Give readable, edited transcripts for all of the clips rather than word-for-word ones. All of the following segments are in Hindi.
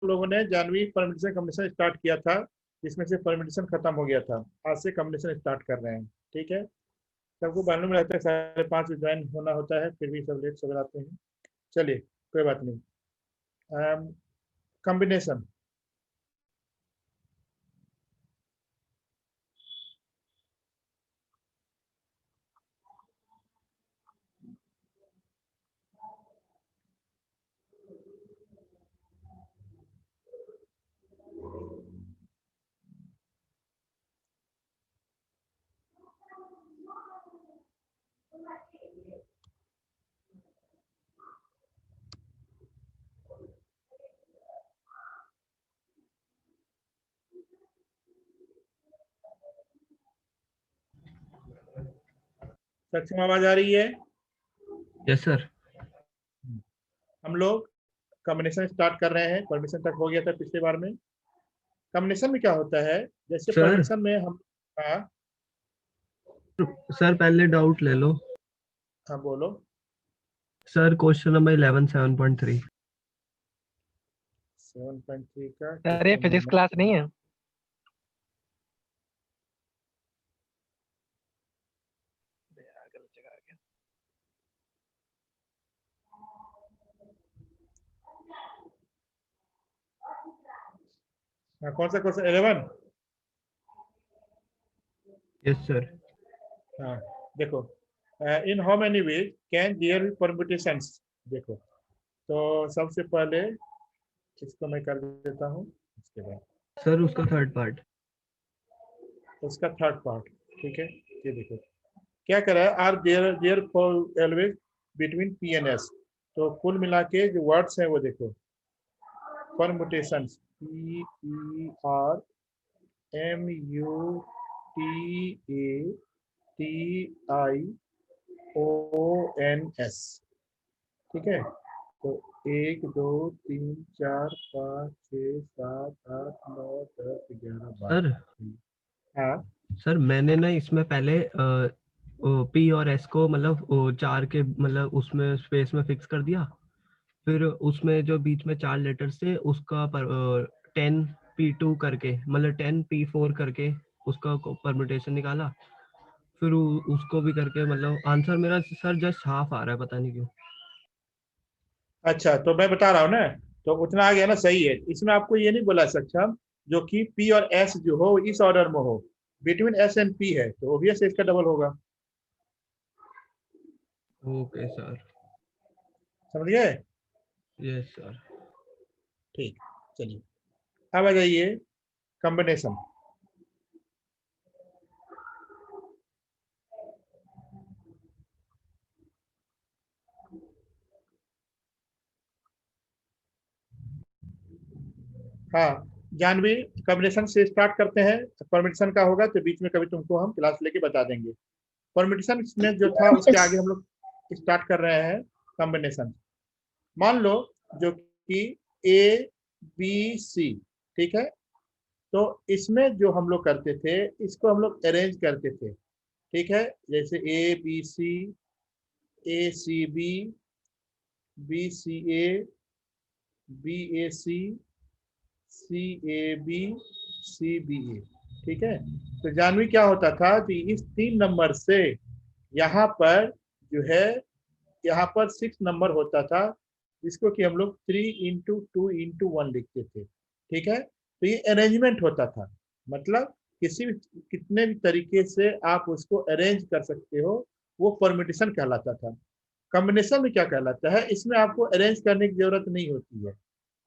लोगों ने जानवी परमिटेशन कम्बिनेशन स्टार्ट किया था, जिसमें से परमिटेशन खत्म हो गया था। आज से कम्बिनेशन स्टार्ट कर रहे हैं। ठीक है, सबको मालूम रहता है 5:30 ज्वाइन होना होता है, फिर भी सब लेट सवेर आते हैं। चलिए, कोई बात नहीं। कॉम्बिनेशन। सक्षम आवाज आ रही है? Yes sir. हम लोग कॉम्बिनेशन स्टार्ट कर रहे हैं। परमिशन तक हो गया था पिछले बार में। कॉम्बिनेशन में क्या होता है, जैसे सर परमिशन में हम। हाँ सर पहले डाउट ले लो। हाँ, बोलो। Sir question number 11 7.3। 7.3 का अरे क्वेश्चन फिजिक्स नंबर। क्लास नहीं है? हाँ, कौन सा क्वेश्चन? 11। Yes sir. हाँ, देखो, in how many ways can there be permutations. देखो, तो सबसे पहले इसको मैं कर देता हूँ, इसके बाद सर उसका थर्ड पार्ट। उसका थर्ड पार्ट। ठीक है, ये देखो क्या कर रहा है। Are there there four always between P and S. तो कुल मिला के जो वर्ड्स हैं वो देखो, permutations, P E R M U T A T I O N S. ठीक है, तो 1 2 3 4 5 6 7 8 9 10 11 सर 12। हाँ, सर मैंने ना इसमें पहले पी और एस को मतलब 4 के मतलब उसमें स्पेस में फिक्स कर दिया। फिर उसमें जो बीच में 4 लेटर्स थे उसका 10 P2 करके मतलब 10 P4 करके उसका परम्यूटेशन निकाला। फिर उसको भी करके मतलब आंसर मेरा सर जस्ट हाफ आ रहा है, पता नहीं क्यों। अच्छा, तो मैं बता रहा हूँ ना, तो उतना आ गया ना, सही है। इसमें आपको ये नहीं बोला सक्षम, जो कि पी और एस जो हो इस ऑर्डर में हो, बिटवीन एस एंड पी है, तो ऑब्वियस इसका डबल होगा। Okay sir. समझ गए? Yes sir. ठीक, चलिए अब आ जाइए कॉम्बिनेशन। हाँ, जानवी, कॉम्बिनेशन से स्टार्ट करते हैं। परमिशन का होगा तो बीच में कभी तुमको हम क्लास लेके बता देंगे। परमिशन में जो था उसके आगे हम लोग स्टार्ट कर रहे हैं कॉम्बिनेशन। मान लो जो कि ए बी सी। ठीक है, तो इसमें जो हम लोग करते थे, इसको हम लोग अरेंज करते थे। ठीक है, जैसे A B C, A C B, B C A, B A C, C A B, C B A. ठीक है, तो जानवी क्या होता था कि इस 3 नंबर से यहाँ पर जो है, यहाँ पर 6 नंबर होता था, जिसको कि हम लोग 3 × 2 × 1 लिखते थे। ठीक है, तो ये अरेंजमेंट होता था। मतलब किसी भी कितने भी तरीके से आप उसको अरेंज कर सकते हो, वो परम्यूटेशन कहलाता था। कॉम्बिनेशन में क्या कहलाता है, इसमें आपको अरेंज करने की जरूरत नहीं होती है,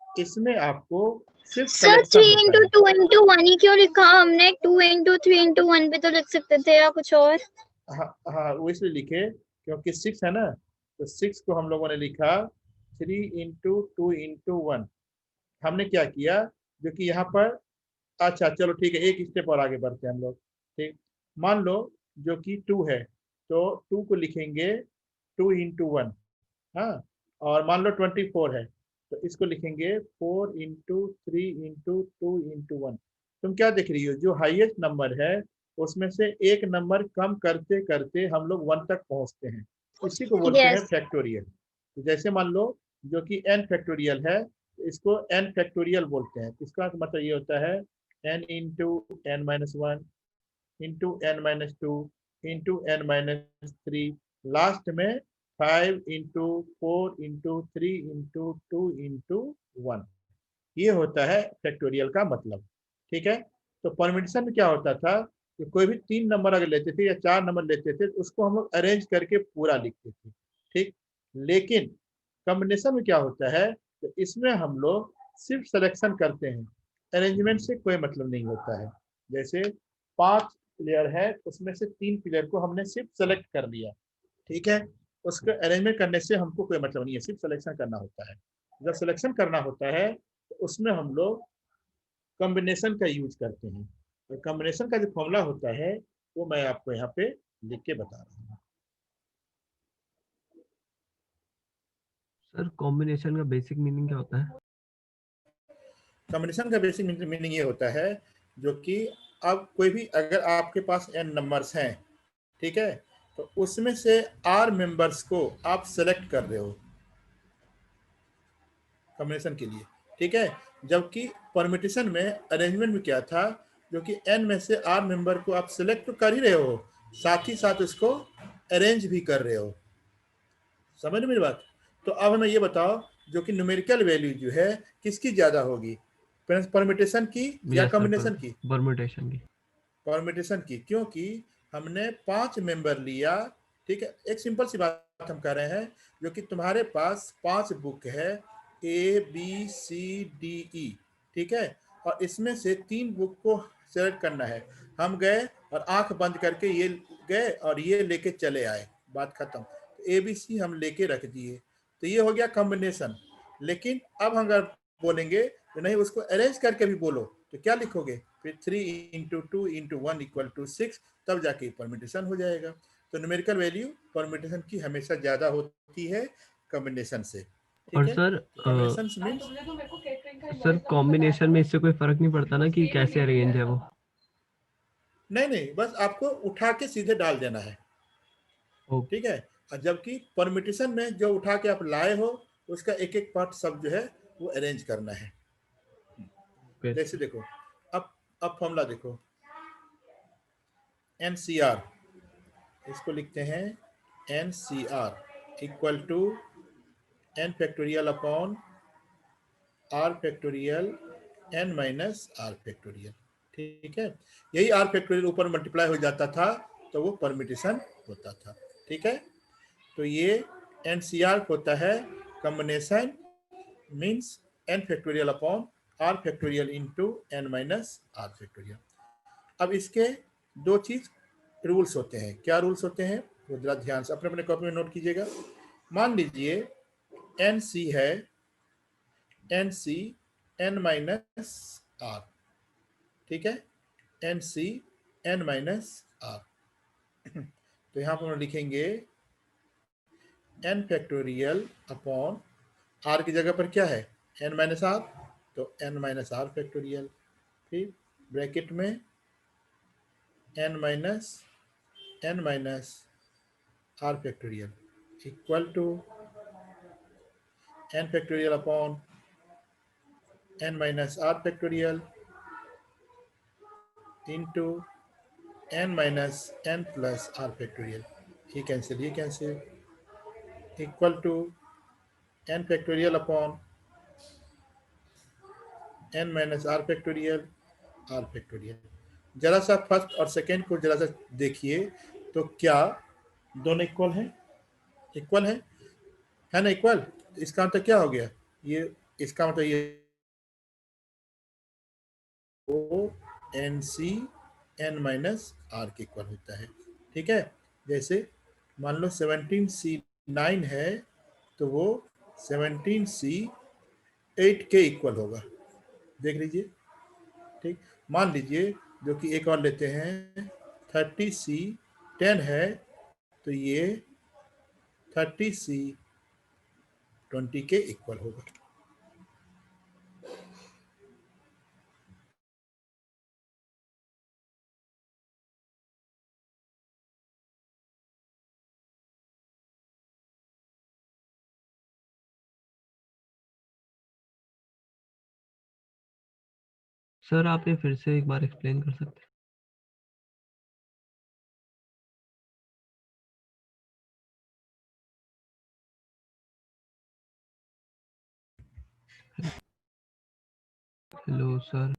इसमें आपको सिर्फ सर कलेक्शन 3 होता है। × 2 × 1 ही क्यों लिखा हमने? 2 × 3 × 1 भी तो लिख सकते थे या कुछ और। हाँ हाँ, वो इसलिए लिखे क्योंकि 6 है ना, तो 6 को हम लोगों ने लिखा 3 × 2 × 1। हमने क्या किया, जो कि यहाँ पर, अच्छा चलो ठीक है, एक स्टेप और आगे बढ़ते हैं हम लोग। ठीक, मान लो जो कि 2 है, तो 2 को लिखेंगे 2 × 1। हाँ, और मान लो 24 है, तो इसको लिखेंगे 4 × 3 × 2 × 1। तुम क्या देख रही हो, जो हाईएस्ट नंबर है उसमें से एक नंबर कम करते करते हम लोग 1 तक पहुंचते हैं, इसी को बोलते हैं यस फैक्टोरियल। तो जैसे मान लो जो कि n फैक्टोरियल है, इसको n फैक्टोरियल बोलते हैं। इसका मतलब ये होता है n into n minus one into n minus two into n minus three, last में 5 इंटू 4 इंटू 3 इंटू 2 इंटू 1। ये होता है फैक्टोरियल का मतलब। ठीक है, तो परम्यूटेशन में क्या होता था कि कोई भी 3 नंबर अगर लेते थे या 4 नंबर लेते थे तो उसको हम लोग अरेंज करके पूरा लिखते थे। ठीक, लेकिन कॉम्बिनेशन में क्या होता है, तो इसमें हम लोग सिर्फ सिलेक्शन करते हैं, अरेंजमेंट से कोई मतलब नहीं होता है। जैसे 5 प्लेयर है, उसमें से 3 प्लेयर को हमने सिर्फ सेलेक्ट कर लिया। ठीक है, उसका अरेंजमेंट करने से हमको कोई मतलब नहीं है, सिर्फ सिलेक्शन करना होता है। जब सिलेक्शन करना होता है तो उसमें हम लोग कॉम्बिनेशन का यूज करते हैं, और कॉम्बिनेशन का जो फॉर्मूला होता है वो मैं आपको यहाँ पे लिख के बता रहा हूँ। सर कॉम्बिनेशन का बेसिक मीनिंग क्या होता है? कॉम्बिनेशन का बेसिक मीनिंग ये होता है, जो कि अब कोई भी अगर आपके पास n नंबर्स हैं, ठीक है, तो उसमें से r मेंबर्स को आप सेलेक्ट कर रहे हो कॉम्बिनेशन के लिए। ठीक है, जबकि परम्यूटेशन में अरेंजमेंट में क्या था, जो कि n में से r मेंबर को आप सेलेक्ट तो कर ही रहे हो, साथ ही साथ उसको अरेंज भी कर रहे हो। समझ रहे मेरी बात? तो अब हमें ये बताओ, जो कि न्यूमेरिकल वैल्यू जो है किसकी ज्यादा होगी, परम्यूटेशन की या यस सर, कॉम्बिनेशन की? परम्यूटेशन की। परमिटेशन की, क्योंकि हमने 5 मेंबर लिया। ठीक है, एक सिंपल सी बात हम कर रहे हैं, जो कि तुम्हारे पास 5 बुक है, ABCDE। ठीक है, और इसमें से 3 बुक को सेलेक्ट करना है। हम गए और आंख बंद करके ये गए और ये लेके चले आए, बात खत्म। तो ABC हम लेके रख दिए, तो ये हो गया कॉम्बिनेशन। लेकिन अब हम अगर बोलेंगे तो नहीं, उसको अरेंज करके भी बोलो, तो क्या लिखोगे फिर? 3 इंटू 2 इंटू 1 इक्वल टू 6, तब जाके परम्यूटेशन हो जाएगा। तो न्यूमेरिकल वैल्यू परम्यूटेशन की हमेशा ज्यादा होती है कॉम्बिनेशन से। ठीक और है, sir combination means sir combination में इससे कोई फर्क नहीं पड़ता ना कि कैसे अरेंज है वो? नहीं नहीं, बस आपको उठा के सीधे डाल देना है। ओके। ठीक है, और जबकि परम्यूटेशन में जो उठा के आप लाए हो उसका एक एक पार्ट सब जो है वो अरेंज करना है। जैसे देखो, अब फॉर्मूला देखो, NCR, इसको लिखते हैं NCR equal to n factorial upon r factorial n minus r factorial. ठीक है, यही r फैक्टोरियल ऊपर मल्टीप्लाई हो जाता था तो वो परम्यूटेशन होता था। ठीक है, तो ये NCR होता है combination means n factorial upon r factorial into n minus r factorial. अब इसके दो चीज रूल्स होते हैं। क्या रूल्स होते हैं वो जरा ध्यान से अपने अपने कॉपी में नोट कीजिएगा। मान लीजिए NC है, NC n माइनस r। ठीक है, NC n माइनस r। तो यहाँ पर हम लिखेंगे n फैक्टोरियल अपॉन r की जगह पर क्या है n माइनस r, तो n माइनस r फैक्टोरियल, फिर ब्रैकेट में n minus r factorial equal to n factorial upon n minus r factorial into n minus n plus r factorial. ये cancel equal to n factorial upon n minus r factorial. जरा सा फर्स्ट और सेकेंड को जरा सा देखिए, तो क्या दोनों इक्वल हैं? इक्वल है ना? इक्वल, इसका मतलब क्या हो गया, ये इसका मतलब ये वो NC n माइनस r के इक्वल होता है। ठीक है, जैसे मान लो 17C 9 है, तो वो 17C 8 के इक्वल होगा। देख लीजिए। ठीक, मान लीजिए जो कि एक और लेते हैं, 30C 10 है, तो ये 30C 20 के इक्वल होगा। सर आप ये फिर से एक बार एक्सप्लेन कर सकते हैं? Hello sir.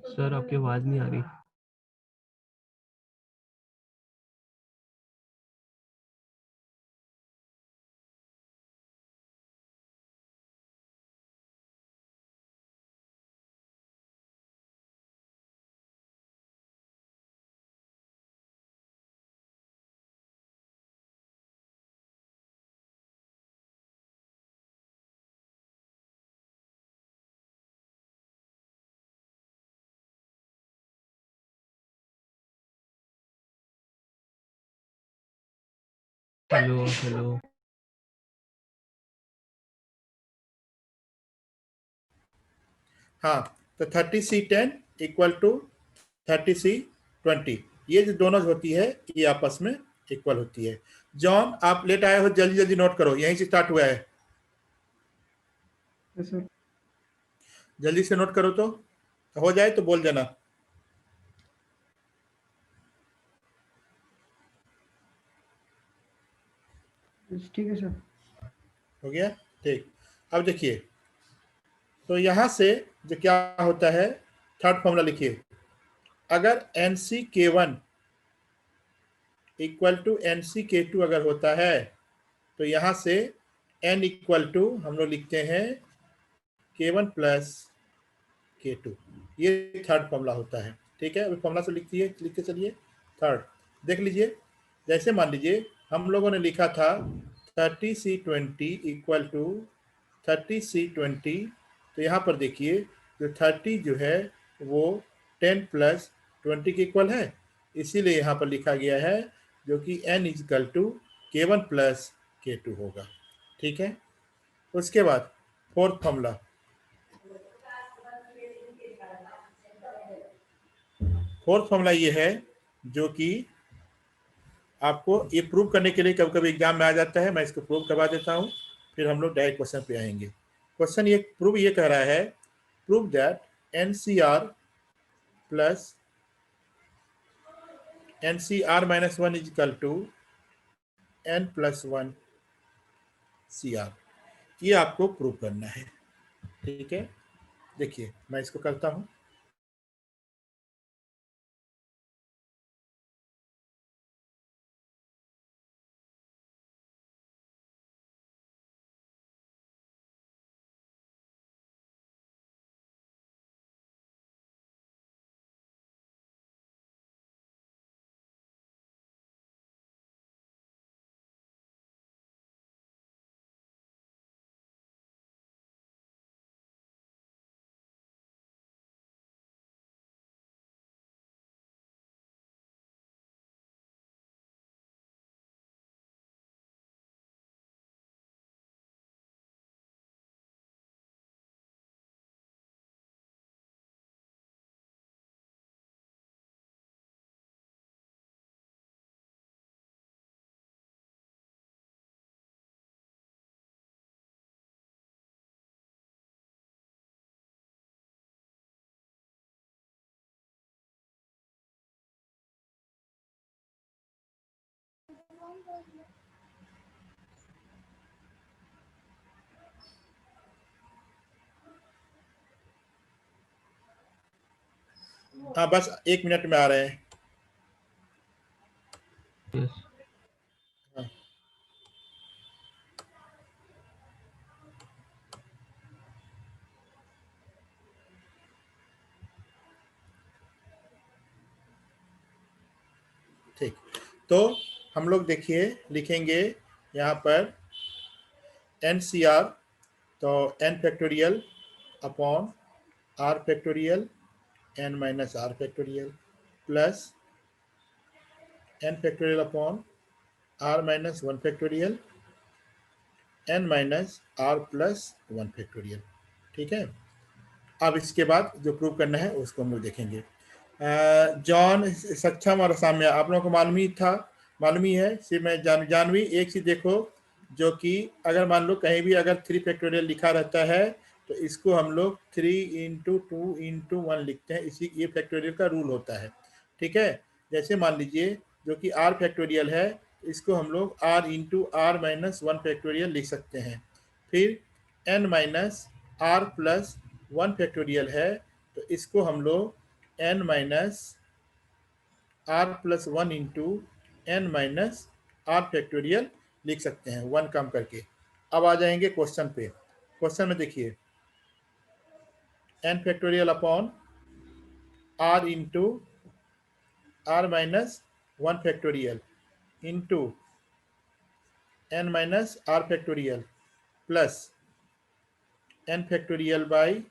सर आपकी आवाज नहीं आ रही। Hello hello. हाँ, तो 30C10 इक्वल टू 30C20, ये जो दोनों होती है ये आपस में इक्वल होती है। जॉन आप लेट आए हो, जल्दी जल्दी नोट करो, यहीं से स्टार्ट हुआ है। सर जल्दी से नोट करो, तो हो जाए तो बोल देना। ठीक है सर। हो गया? ठीक। अब देखिए, तो यहां से जो क्या होता है, थर्ड फॉर्मूला लिखिए। अगर NC_K1 इक्वल टू NC_K2 अगर होता है, तो यहां से N इक्वल टू हम लोग लिखते हैं K1 प्लस K2, ये थर्ड फॉर्मूला होता है। ठीक है, अभी फॉर्मूला से लिखते चलिए। थर्ड देख लीजिए, जैसे मान लीजिए हम लोगों ने लिखा था 30C20 इक्वल टू 30C20, तो यहाँ पर देखिए जो 30 जो है वो 10 प्लस 20 के इक्वल है, इसीलिए यहाँ पर लिखा गया है जो कि N equal to K1 plus K2 होगा। ठीक है, उसके बाद फोर्थ फॉर्मूला, फोर्थ फॉर्मूला ये है जो कि आपको ये प्रूव करने के लिए कभी कभी एग्जाम में आ जाता है, मैं इसको प्रूव करवा देता हूँ, फिर हम लोग डायरेक्ट क्वेश्चन पे आएंगे। क्वेश्चन ये प्रूव ये कह रहा है, prove that NCR plus NCR minus 1 is equal to N plus 1 CR, ये आपको प्रूव करना है। ठीक है, देखिए मैं इसको करता हूँ। हाँ, बस 1 मिनट में आ रहे हैं। यस। हाँ, ठीक, तो हम लोग देखिए लिखेंगे यहाँ पर NCR, तो N factorial upon r factorial n minus r factorial plus n factorial upon r minus 1 factorial n minus r plus 1 factorial. ठीक है, अब इसके बाद जो प्रूव करना है उसको हम लोग देखेंगे। जॉन, सक्षम और साम्या, आप लोगों को मालूम ही था, मालूम ही है। सिर्फ मैं जानवी एक चीज देखो, जो कि अगर मान लो कहीं भी अगर 3 फैक्टोरियल लिखा रहता है तो इसको हम लोग 3 इंटू 2 इंटू 1 लिखते हैं, इसी ये फैक्टोरियल का रूल होता है। ठीक है, जैसे मान लीजिए जो कि r फैक्टोरियल है, इसको हम लोग r into R minus 1 factorial लिख सकते हैं। फिर n minus R plus 1 factorial है, तो इसको हम लोग n minus R plus 1 into N minus R factorial लिख सकते हैं, 1 कम करके। अब आ जाएंगे क्वेश्चन पे। क्वेश्चन में देखिए, n factorial upon r into R minus 1 factorial into n minus R factorial plus n factorial by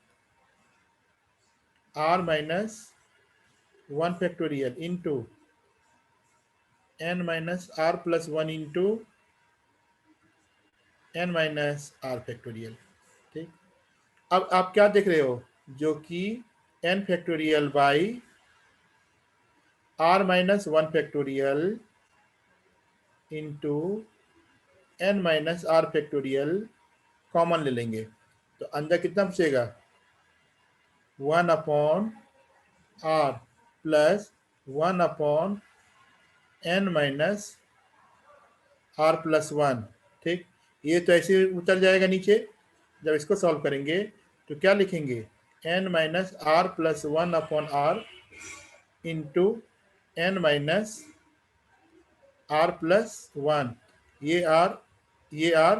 r minus 1 factorial into n minus R plus 1 into n minus R factorial. ठीक, अब आप क्या देख रहे हो, जो कि n factorial by r minus 1 factorial into n minus R factorial common ले लेंगे, तो अंदर कितना बचेगा, 1 upon r plus 1 upon n minus R plus 1। ठीक, ये तो ऐसे उतर जाएगा नीचे। जब इसको सॉल्व करेंगे तो क्या लिखेंगे, n minus R plus 1 upon R into n minus R plus 1, ये आर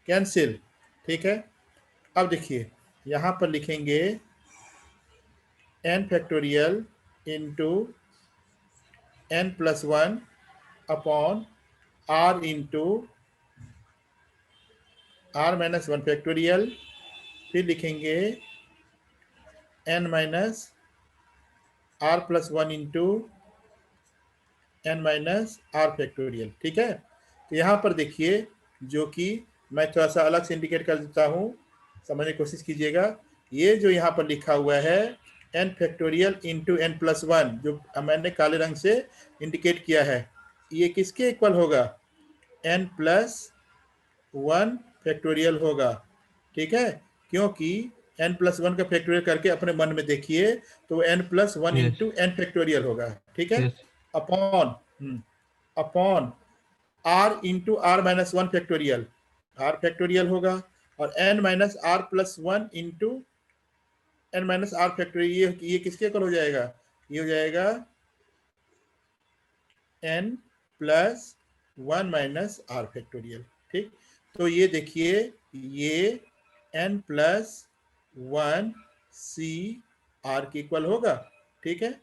कैंसिल। ठीक है, अब देखिए यहाँ पर लिखेंगे n factorial into n plus 1 upon r into r minus 1 factorial, फिर लिखेंगे n minus r plus 1 into n minus r factorial. ठीक है, तो यहाँ पर देखिए, जो कि मैं थोड़ा सा अलग से इंडिकेट कर देता हूँ, समझने की कोशिश कीजिएगा। ये जो यहाँ पर लिखा हुआ है n factorial into n plus 1, जो मैंने काले रंग से इंडिकेट किया है, ये किसके इक्वल होगा, n प्लस 1 फैक्टोरियल होगा। ठीक है, क्योंकि n प्लस 1 का फैक्टोरियल करके अपने मन में देखिए, तो n plus 1 Yes. Into n factorial होगा। ठीक है, Yes. Upon r into R minus 1 factorial, R factorial होगा, और n minus R plus 1 into n minus R factorial, ये किसके इक्वल हो जाएगा, ये हो जाएगा n plus 1 minus R factorial. ठीक, तो ये देखिए, ये n प्लस 1 सी आर के इक्वल होगा। ठीक है,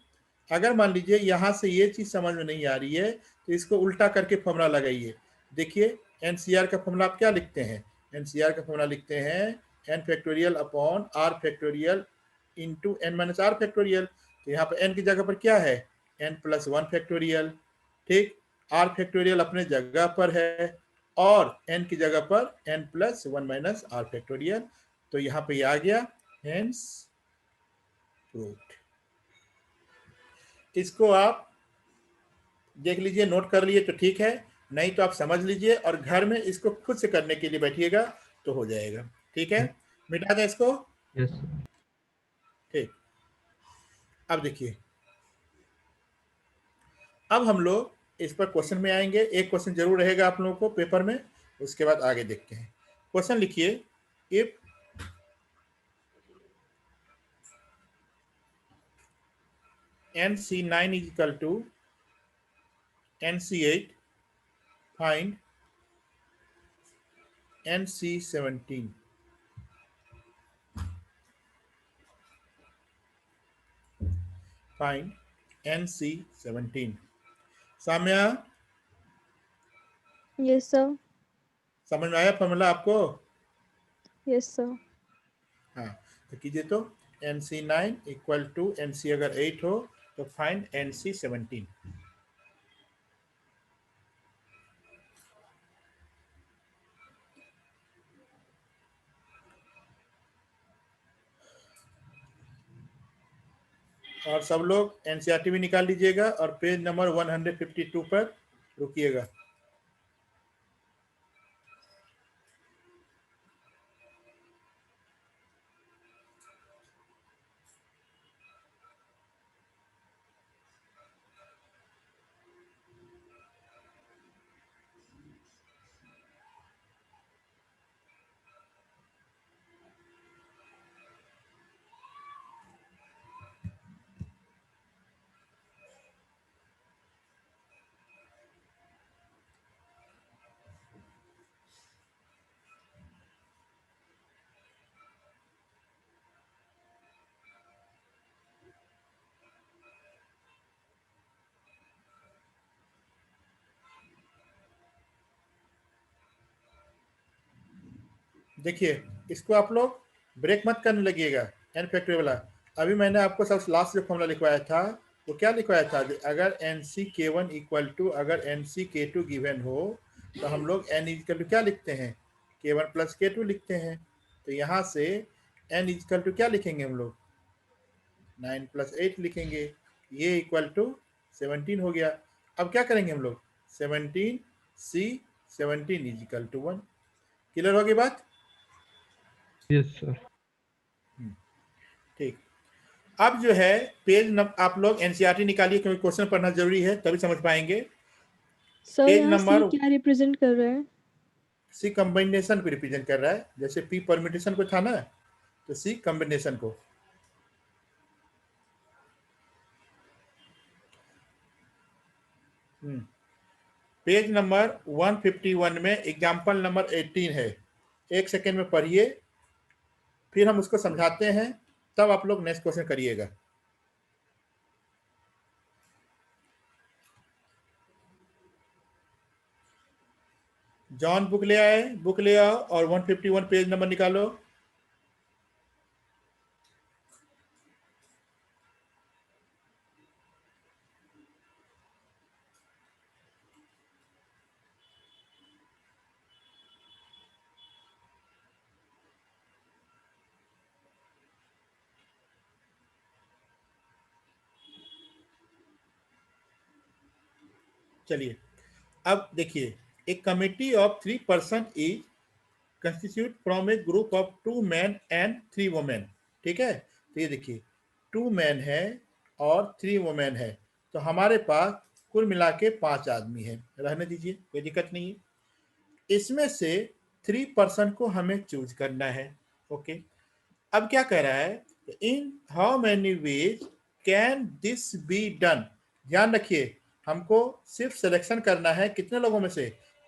अगर मान लीजिए यहाँ से ये चीज समझ में नहीं आ रही है, तो इसको उल्टा करके फॉर्मूला लगाइए। देखिए, एनसीआर का फॉर्मूला आप क्या लिखते हैं, एनसीआर का फॉर्मूला लिखते हैं n factorial upon R factorial into n minus R factorial. तो यहाँ पर n की जगह पर क्या है, n प्लस 1 फैक्टोरियल। ठीक, r फैक्टोरियल अपने जगह पर है, और n की जगह पर n plus 1 minus R factorial. तो यहाँ पे आ गया, हेंस प्रूव्ड। इसको आप देख लीजिए, नोट कर लिए तो ठीक है, नहीं तो आप समझ लीजिए और घर में इसको खुद से करने के लिए बैठिएगा तो हो जाएगा। ठीक है, मिटा दें इसको। Yes. ठीक, अब देखिए, अब हम लोग इस पर क्वेश्चन में आएंगे। एक क्वेश्चन जरूर रहेगा आप लोगों को पेपर में, उसके बाद आगे देखते हैं। क्वेश्चन लिखिए, if NC9 is equal to NC8, find NC17। find NC17। Samya, Yes, sir. समझ में आया फॉर्मूला आपको? Yes, sir. हाँ, तो कीजिए तो NC9 इक्वल टू NC अगर 8 हो तो फाइंड NC17। और सब लोग NCERT भी निकाल लीजिएगा और पेज नंबर 152 पर रुकिएगा। देखिए इसको आप लोग ब्रेक मत करने लगिएगा n फैक्टोरियल वाला। अभी मैंने आपको सब लास्ट जो फॉर्मूला लिखवाया था वो क्या लिखवाया था, अगर NC_K1 इक्वल टू अगर NC_K2 गिवन हो तो हम लोग n इक्वल टू क्या लिखते हैं, K1 प्लस K2 लिखते हैं। तो यहाँ से n इक्वल टू क्या लिखेंगे हम लोग, 9 प्लस 8 लिखेंगे, ये इक्वल टू 17 हो गया। अब क्या करेंगे हम लोग, 17 इज इक्वल टू 1। क्लियर होगी बात? Yes sir. ठीक। अब जो है पेज आप लोग NCERT निकालिए क्योंकि क्वेश्चन पढ़ना जरूरी है तभी समझ पाएंगे। सर पेज यहाँ नंबर सी क्या रिप्रेजेंट कर रहा है? सी कॉम्बिनेशन को रिप्रेजेंट कर रहा है, जैसे पी परम्यूटेशन को था ना तो सी कॉम्बिनेशन को। पेज नंबर 151 में एग्जाम्पल नंबर 18 है, एक सेकेंड में पढ़िए फिर हम उसको समझाते हैं तब आप लोग नेक्स्ट क्वेश्चन करिएगा। जॉन बुक ले आए, बुक ले आओ और 151 पेज नंबर निकालो। चलिए अब देखिए, एक committee of 3 person is constitute from A group of 2 man and 3 women. ठीक है, तो ये देखिए 2 मैन है और 3 वुमेन है, तो हमारे पास कुल मिला के 5 आदमी है। रहने दीजिए, कोई दिक्कत नहीं है। इसमें से 3 पर्सन को हमें चूज करना है। ओके, अब क्या कह रहा है, in how many ways can this be done. ध्यान रखिए हमको सिर्फ सिलेक्शन करना है कितने लोगों में से,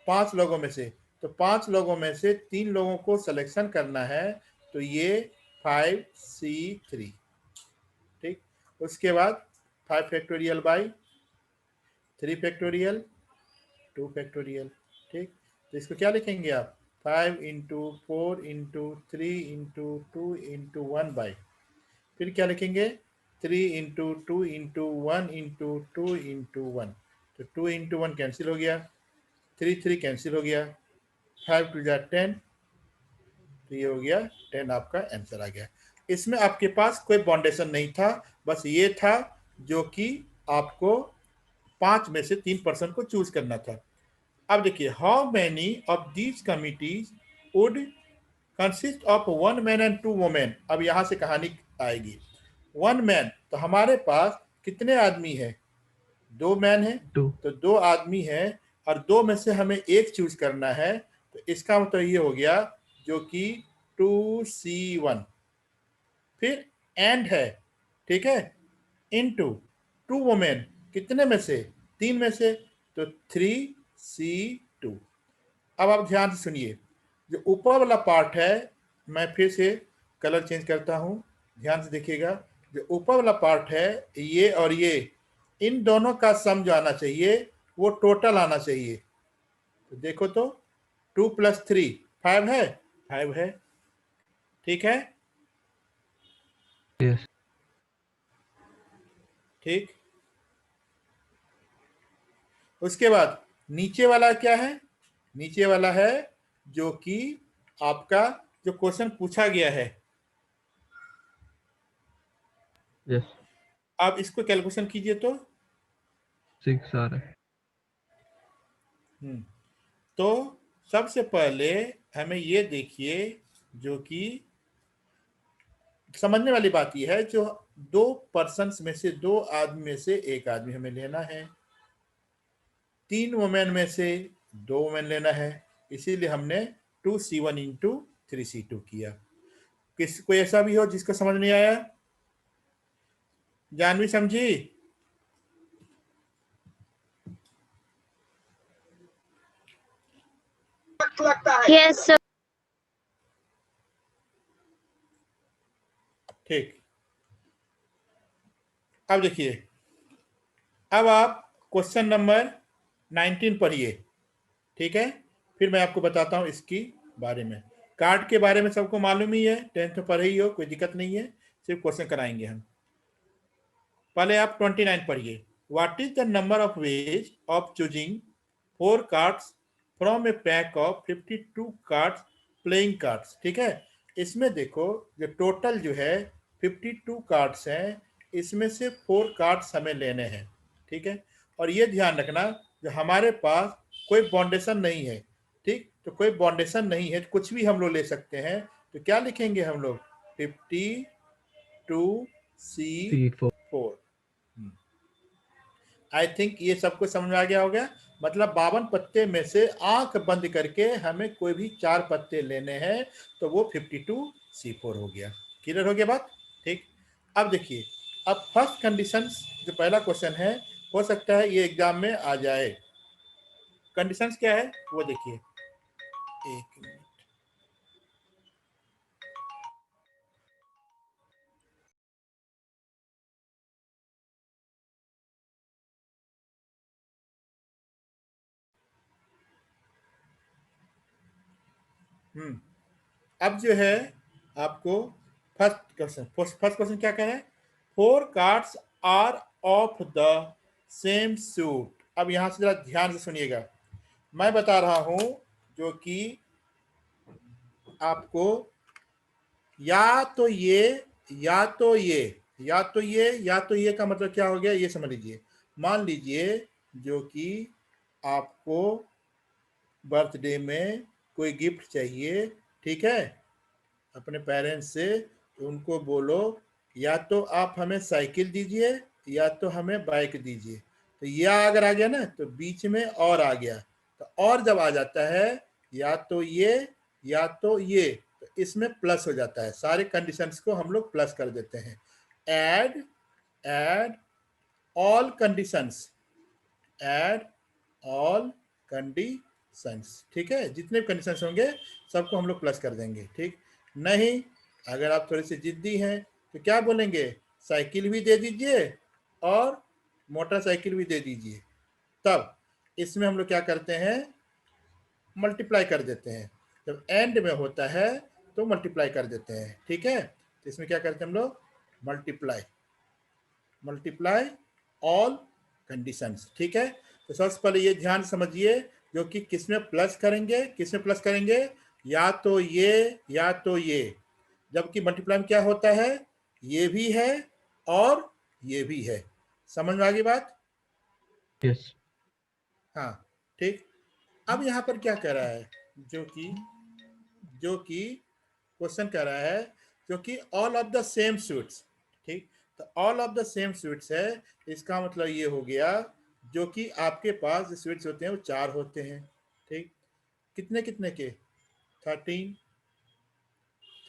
5 लोगों में से। तो 5 लोगों में से 3 लोगों को सिलेक्शन करना है, तो ये 5C3। ठीक, उसके बाद 5 फैक्टोरियल बाई 3 फैक्टोरियल 2 फैक्टोरियल। ठीक, तो इसको क्या लिखेंगे आप, 5 into 4 into 3 into 2 into 1 by, फिर क्या लिखेंगे 3 इंटू 2 इंटू 1 इंटू 2 इंटू 1। तो 2 इंटू 1 कैंसिल हो गया, 3 कैंसिल हो गया, 5 टू जा 10, तो ये हो गया 10, आपका आंसर आ गया। इसमें आपके पास कोई बाउंडेशन नहीं था, बस ये था जो कि आपको 5 में से 3 पर्सन को चूज करना था। अब देखिए, how many of these committees would consist of 1 man and 2 women. अब यहां से कहानी आएगी। 1 मैन, तो हमारे पास कितने आदमी है, 2 मैन है, 2 तो 2 आदमी है और 2 में से हमें एक चूज करना है, तो इसका मतलब ये हो गया जो कि 2C1। फिर एंड है, ठीक है, इनटू 2 वुमेन, कितने में से, 3 में से, तो 3C2। अब आप ध्यान से सुनिए, जो ऊपर वाला पार्ट है, मैं फिर से कलर चेंज करता हूं, ध्यान से देखिएगा। जो ऊपर वाला पार्ट है, ये और ये, इन दोनों का सम जो आना चाहिए वो टोटल आना चाहिए। तो देखो तो 2 प्लस 3 5 है, 5 है। ठीक है, यस ठीक। उसके बाद नीचे वाला क्या है? नीचे वाला है जो कि आपका जो क्वेश्चन पूछा गया है। यस आप इसको कैलकुलेशन कीजिए तो 6 आ रहा है। तो सबसे पहले हमें ये देखिए, जो कि समझने वाली बात यह है, जो 2 पर्सन्स में से 2 आदमी में से एक आदमी हमें लेना है, 3 वुमेन में से 2 वुमेन लेना है, इसीलिए हमने 2C1 इंटू 3C2 किया। किस कोई ऐसा भी हो जिसको समझ नहीं आया? जानवी समझी? Yes, sir. ठीक। अब देखिए, अब आप क्वेश्चन नंबर 19 पढ़िए। ठीक है, फिर मैं आपको बताता हूं इसकी बारे में। कार्ड के बारे में सबको मालूम ही है, 10th में पढ़े ही हो, कोई दिक्कत नहीं है, सिर्फ क्वेश्चन कराएंगे हम। पहले आप 29 पढ़िए। What is the number of ways of choosing 4 cards from A pack of 52 cards playing cards. ठीक है, इसमें देखो जो टोटल जो है 52 कार्ड्स हैं, इसमें से 4 कार्ड्स हमें लेने हैं। ठीक है, और ये ध्यान रखना जो हमारे पास कोई बाउंडेशन नहीं है। ठीक, तो कोई बाउंडेशन नहीं है, कुछ भी हम लोग ले सकते हैं। तो क्या लिखेंगे हम लोग? 52C4। C4 आई थिंक ये सबको समझ में आ गया होगा। मतलब 52 पत्ते में से आंख बंद करके हमें कोई भी 4 पत्ते लेने हैं, तो वो 52C4 हो गया। क्लियर हो गया बात? ठीक। अब देखिए, अब फर्स्ट कंडीशंस जो पहला क्वेश्चन है, हो सकता है ये एग्जाम में आ जाए। कंडीशंस क्या है वो देखिए, एक मिनट। अब जो है आपको फर्स्ट क्वेश्चन क्या कह रहा है? 4 cards are of the same suit. अब यहां से जरा ध्यान से सुनिएगा, मैं बता रहा हूं जो कि आपको या तो ये या तो ये या तो ये या तो ये का मतलब क्या हो गया, ये समझ लीजिए। मान लीजिए जो कि आपको बर्थडे में कोई गिफ्ट चाहिए, ठीक है, अपने पेरेंट्स से, तो उनको बोलो या तो आप हमें साइकिल दीजिए या तो हमें बाइक दीजिए। तो या अगर आ गया ना तो बीच में और आ गया, तो और जब आ जाता है या तो ये या तो ये, तो इसमें प्लस हो जाता है। सारे कंडीशंस को हम लोग प्लस कर देते हैं। Add all conditions, add all conditions. ठीक है, जितने भी कंडीशंस होंगे सबको हम लोग प्लस कर देंगे। ठीक, नहीं अगर आप थोड़े से जिद्दी हैं तो क्या बोलेंगे? साइकिल भी दे दीजिए और मोटरसाइकिल भी दे दीजिए। तब इसमें हम लोग क्या करते हैं? मल्टीप्लाई कर देते हैं। जब एंड में होता है तो मल्टीप्लाई कर देते हैं। ठीक है, तो इसमें क्या करते हैं हम लोग? Multiply all conditions. ठीक है, तो सबसे पहले ये ध्यान समझिए जो कि किसमें प्लस करेंगे, किसमें प्लस करेंगे? या तो ये या तो ये। जबकि मल्टीप्लाई में क्या होता है? ये भी है और ये भी है। समझ में आ गई बात? यस हाँ, ठीक। अब यहाँ पर क्या कह रहा है? जो कि क्वेश्चन कह रहा है जो कि all of the same sweets. ठीक, तो all of the same sweets है, इसका मतलब ये हो गया जो कि आपके पास जो स्वीट्स होते हैं वो 4 होते हैं। ठीक, कितने कितने के? 13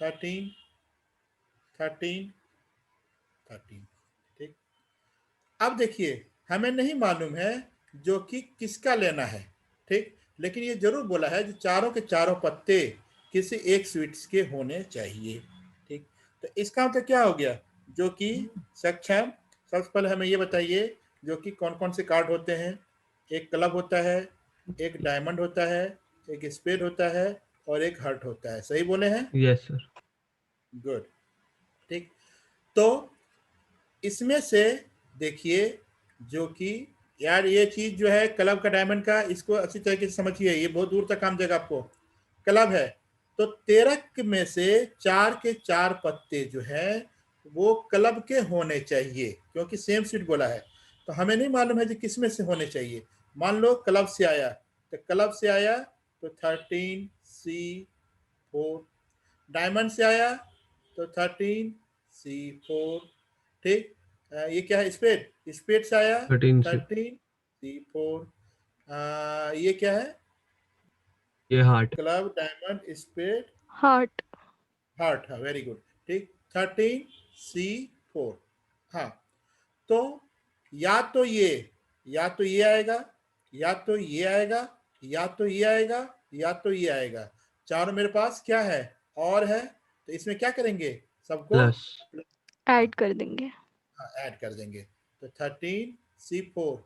13 13 13। ठीक, अब देखिए हमें नहीं मालूम है जो कि किसका लेना है। ठीक, लेकिन ये जरूर बोला है जो चारों के चारों पत्ते किसी एक स्वीट्स के होने चाहिए। ठीक, तो इसका मतलब क्या हो गया? जो कि सक्षम, सबसे पहले हमें ये बताइए जो कि कौन कौन से कार्ड होते हैं। एक क्लब होता है, एक डायमंड होता है, एक स्पेड होता है और एक हर्ट होता है। सही बोले हैं? Yes sir good. ठीक, तो इसमें से देखिए जो कि यार ये चीज जो है क्लब का डायमंड का, इसको अच्छी तरीके से समझिए, ये बहुत दूर तक काम देगा आपको। क्लब है तो 13 में से 4 के 4 पत्ते जो है वो क्लब के होने चाहिए, क्योंकि सेम सीट बोला है। तो हमें नहीं मालूम है कि किस में से होने चाहिए। मान लो क्लब से आया, तो क्लब से आया तो 13C4, डायमंड से आया तो 13C4, ठीक। ये क्या है, स्पेड, स्पेड से आया 13 से 13C4। ये क्या है, ये heart. Club, diamond, spade, Heart. Heart. हाँ वेरी गुड, ठीक। 13C4। हाँ तो या तो ये आएगा, या तो ये आएगा, या तो ये आएगा, या तो ये आएगा। चारों मेरे पास क्या है, और है। तो इसमें क्या करेंगे, सबको प्लस Add कर देंगे. ऐड कर देंगे। तो 13C4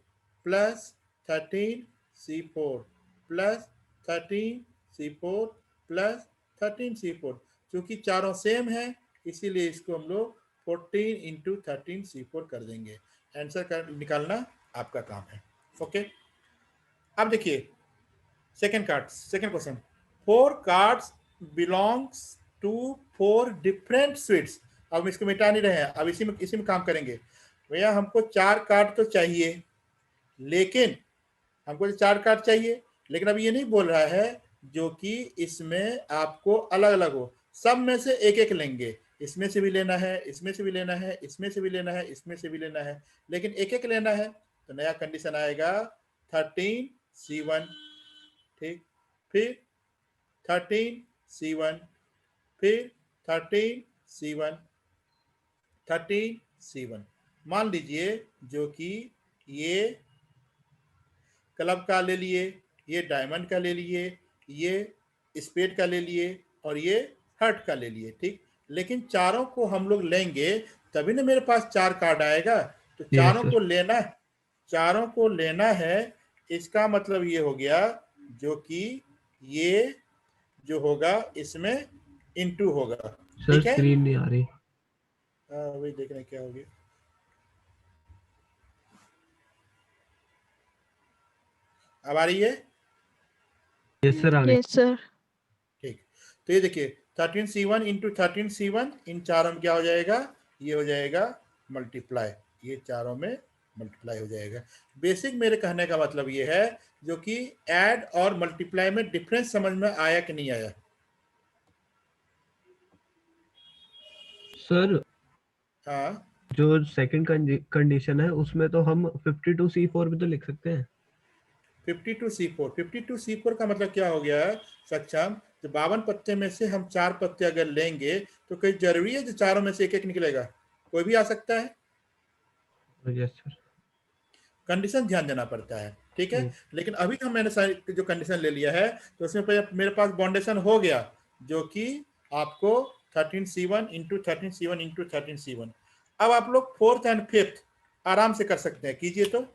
plus 13C4 plus 13C4 plus 13C4, क्योंकि चारों सेम है इसीलिए इसको हम लोग 14 इंटू 13C4 कर देंगे। आंसर निकालना आपका काम है। ओके, अब देखिए second question. 4 cards belongs to 4 different suits. अब हम इसको मिटा नहीं रहे हैं, अब इसी में काम करेंगे। भैया हमको 4 कार्ड तो चाहिए, लेकिन हमको 4 कार्ड चाहिए, लेकिन अब ये नहीं बोल रहा है जो कि इसमें आपको अलग अलग हो, सब में से एक एक लेंगे। इसमें से भी लेना है, इसमें से भी लेना है, इसमें से भी लेना है, इसमें से भी लेना है, लेकिन एक एक लेना है। तो नया कंडीशन आएगा 13C1, ठीक। फिर 13C1, फिर 13C1, 13C1। मान लीजिए जो कि ये क्लब का ले लिए, ये डायमंड का ले लिए, ये स्पेड का ले लिए, और ये हर्ट का ले लिए, ठीक। लेकिन चारों को हम लोग लेंगे तभी ना मेरे पास 4 कार्ड आएगा। तो यस चारों सर। को लेना, चारों को लेना है। इसका मतलब ये हो गया जो कि ये जो होगा इसमें इनटू होगा, सर ठीक है। स्क्रीन नहीं आ रही। वही देखने क्या होगी। अब आ रही है, यस सर आ गई। Yes, sir. ठीक। तो ये देखिए 13C1 इंटू 13C1, इन चारों में क्या हो जाएगा, ये हो जाएगा मल्टीप्लाई, ये चारों में मल्टीप्लाई हो जाएगा। बेसिक मेरे कहने का मतलब ये है जो कि ऐड और मल्टीप्लाई में डिफरेंस समझ में आया कि नहीं आया। सर हाँ जो सेकंड कंडीशन है उसमें तो हम 52C4 भी तो लिख सकते हैं। 52C4 का मतलब क्या हो गया सक्षम, जो 52 पत्ते में से हम 4 पत्ते अगर लेंगे तो कोई जरूरी है जो चारों में से एक एक निकलेगा, कोई भी आ सकता है। Yes sir. कंडीशन ध्यान देना पड़ता है, ठीक है। हम्म। लेकिन अभी तो मैंने सारी जो कंडीशन ले लिया है तो उसमें मेरे पास बाउंडेशन हो गया जो कि आपको 13C1 into 13C1 into 13C1। अब आप लोग 4th एंड 5th आराम से कर सकते हैं, कीजिए तो।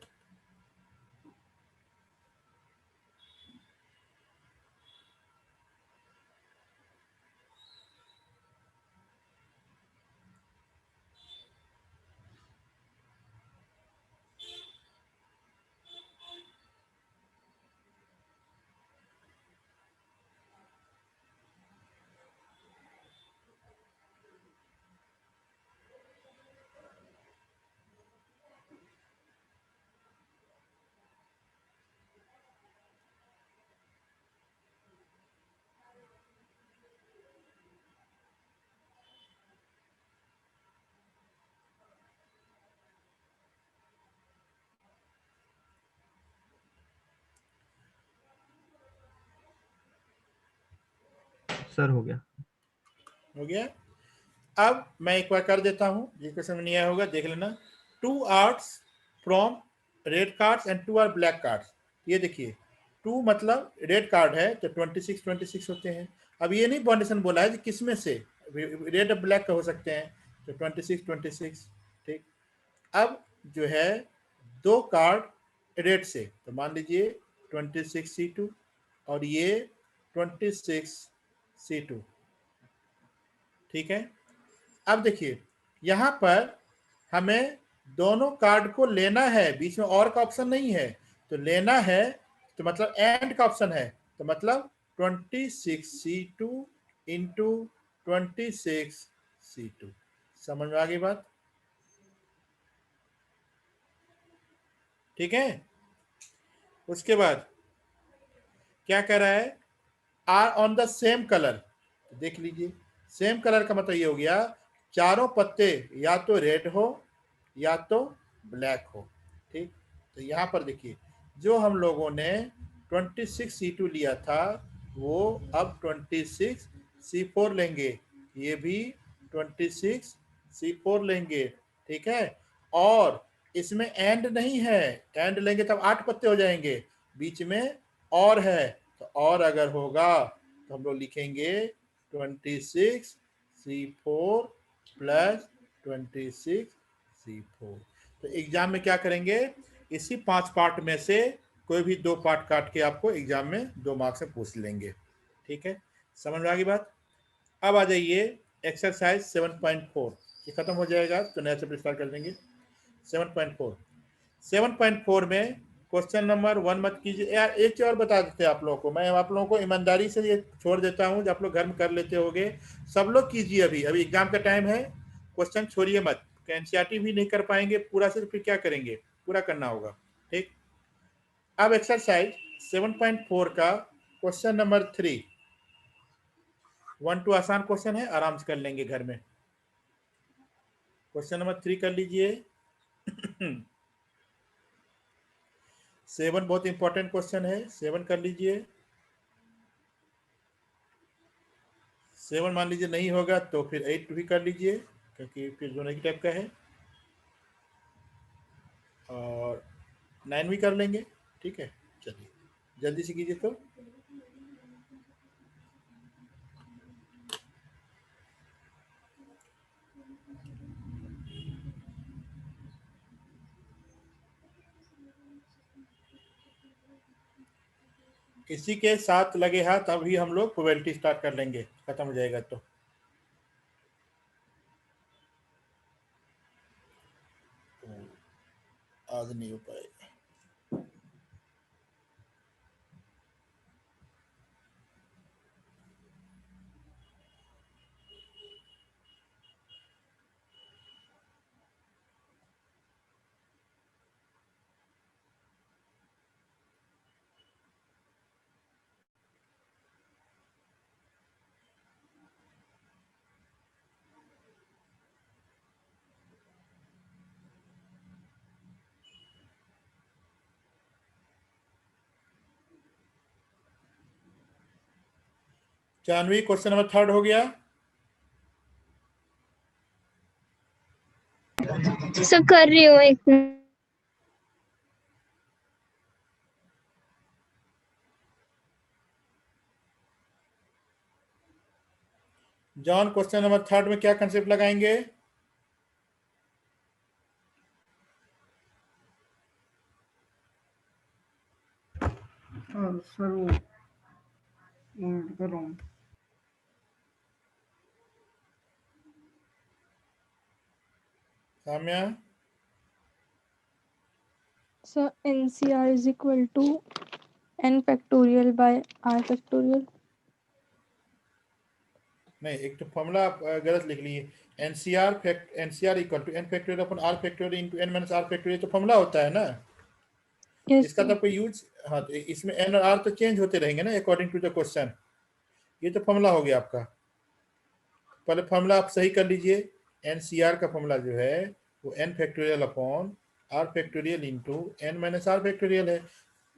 सर हो गया। हो गया। अब मैं एक बार कर देता हूं, जिसको समझ नहीं आया होगा देख लेना। 2 arts from red cards and 2 are black cards. ये देखिए 2 मतलब रेड कार्ड है तो 26 होते हैं। अब ये नहीं बाउंडेशन बोला है कि किस में से, रेड और ब्लैक का हो सकते हैं, तो 26, ठीक। अब जो है 2 कार्ड रेड से, तो मान लीजिए 26C2 और ये 26C2, ठीक है। अब देखिए यहाँ पर हमें दोनों कार्ड को लेना है, बीच में और का ऑप्शन नहीं है, तो लेना है तो मतलब एंड का ऑप्शन है, तो मतलब 26C2 इंटू 26C2। समझ में आ गई बात? ठीक है। उसके बाद क्या कह रहा है, are on the same colour. देख लीजिए, सेम कलर का मतलब ये हो गया चारों पत्ते या तो रेड हो या तो ब्लैक हो। ठीक, तो यहाँ पर देखिए जो हम लोगों ने 26C2 लिया था वो अब 26C4 लेंगे, ये भी 26C4 लेंगे। ठीक है, और इसमें एंड नहीं है, एंड लेंगे तब 8 पत्ते हो जाएंगे, बीच में और है, तो और अगर होगा तो हम लोग लिखेंगे 26C4 प्लस 26C4। तो एग्जाम में क्या करेंगे, इसी 5 पार्ट में से कोई भी 2 पार्ट काट के आपको एग्जाम में 2 मार्क्स में पूछ लेंगे। ठीक है, समझ में आ गई बात? अब आ जाइए एक्सरसाइज 7.4, ये खत्म हो जाएगा तो नया चैप्टर स्टार्ट कर देंगे। 7.4 में क्वेश्चन नंबर 1 मत कीजिए यार, एक चीज और बता देते हैं आप लोगों को, मैं आप लोगों को ईमानदारी से ये छोड़ देता हूँ, जो आप लोग घर में कर लेते होगे सब लोग कीजिए, अभी अभी एग्जाम का टाइम है, क्वेश्चन छोड़िए मत, एनसीईआरटी भी नहीं कर पाएंगे पूरा से तो फिर क्या करेंगे, पूरा करना होगा। ठीक, अब एक्सरसाइज 7.4 का क्वेश्चन नंबर 3, 1 2 आसान क्वेश्चन है, आराम से कर लेंगे घर में। क्वेश्चन नंबर 3 कर लीजिए। 7 बहुत इंपॉर्टेंट क्वेश्चन है, 7 कर लीजिए। 7 मान लीजिए नहीं होगा तो फिर 8 भी कर लीजिए, क्योंकि फिर दोनों की टाइप का है, और 9 भी कर लेंगे। ठीक है, चलिए जल्दी से कीजिए। तो इसी के साथ लगे हाथ अभी हम लोग प्रोबेबिलिटी स्टार्ट कर लेंगे, खत्म हो जाएगा तो। आज नहीं हो पाएगा। जानवी क्वेश्चन नंबर 3 हो गया। सब कर रही हूँ, एक मिनट। जॉन क्वेश्चन नंबर 3 में क्या कंसेप्ट लगाएंगे? सर वो कर रहा हूँ। Samya, So NCR is equal to n factorial by r factorial. नहीं, एक तो फॉर्मूला आप गलत लिख लिए। NCR equal to N factorial upon R factorial into N minus R factorial, तो फॉर्मूला होता है ना, Yes. इसका sir. तो कोई यूज, हाँ, तो इसमें एन और आर तो चेंज होते रहेंगे ना अकॉर्डिंग टू द क्वेश्चन, ये तो फॉर्मूला हो गया आपका। पहले फॉर्मूला आप सही कर लीजिए, एनसीआर का फॉर्मूला जो है वो N factorial upon R factorial into N minus R factorial है।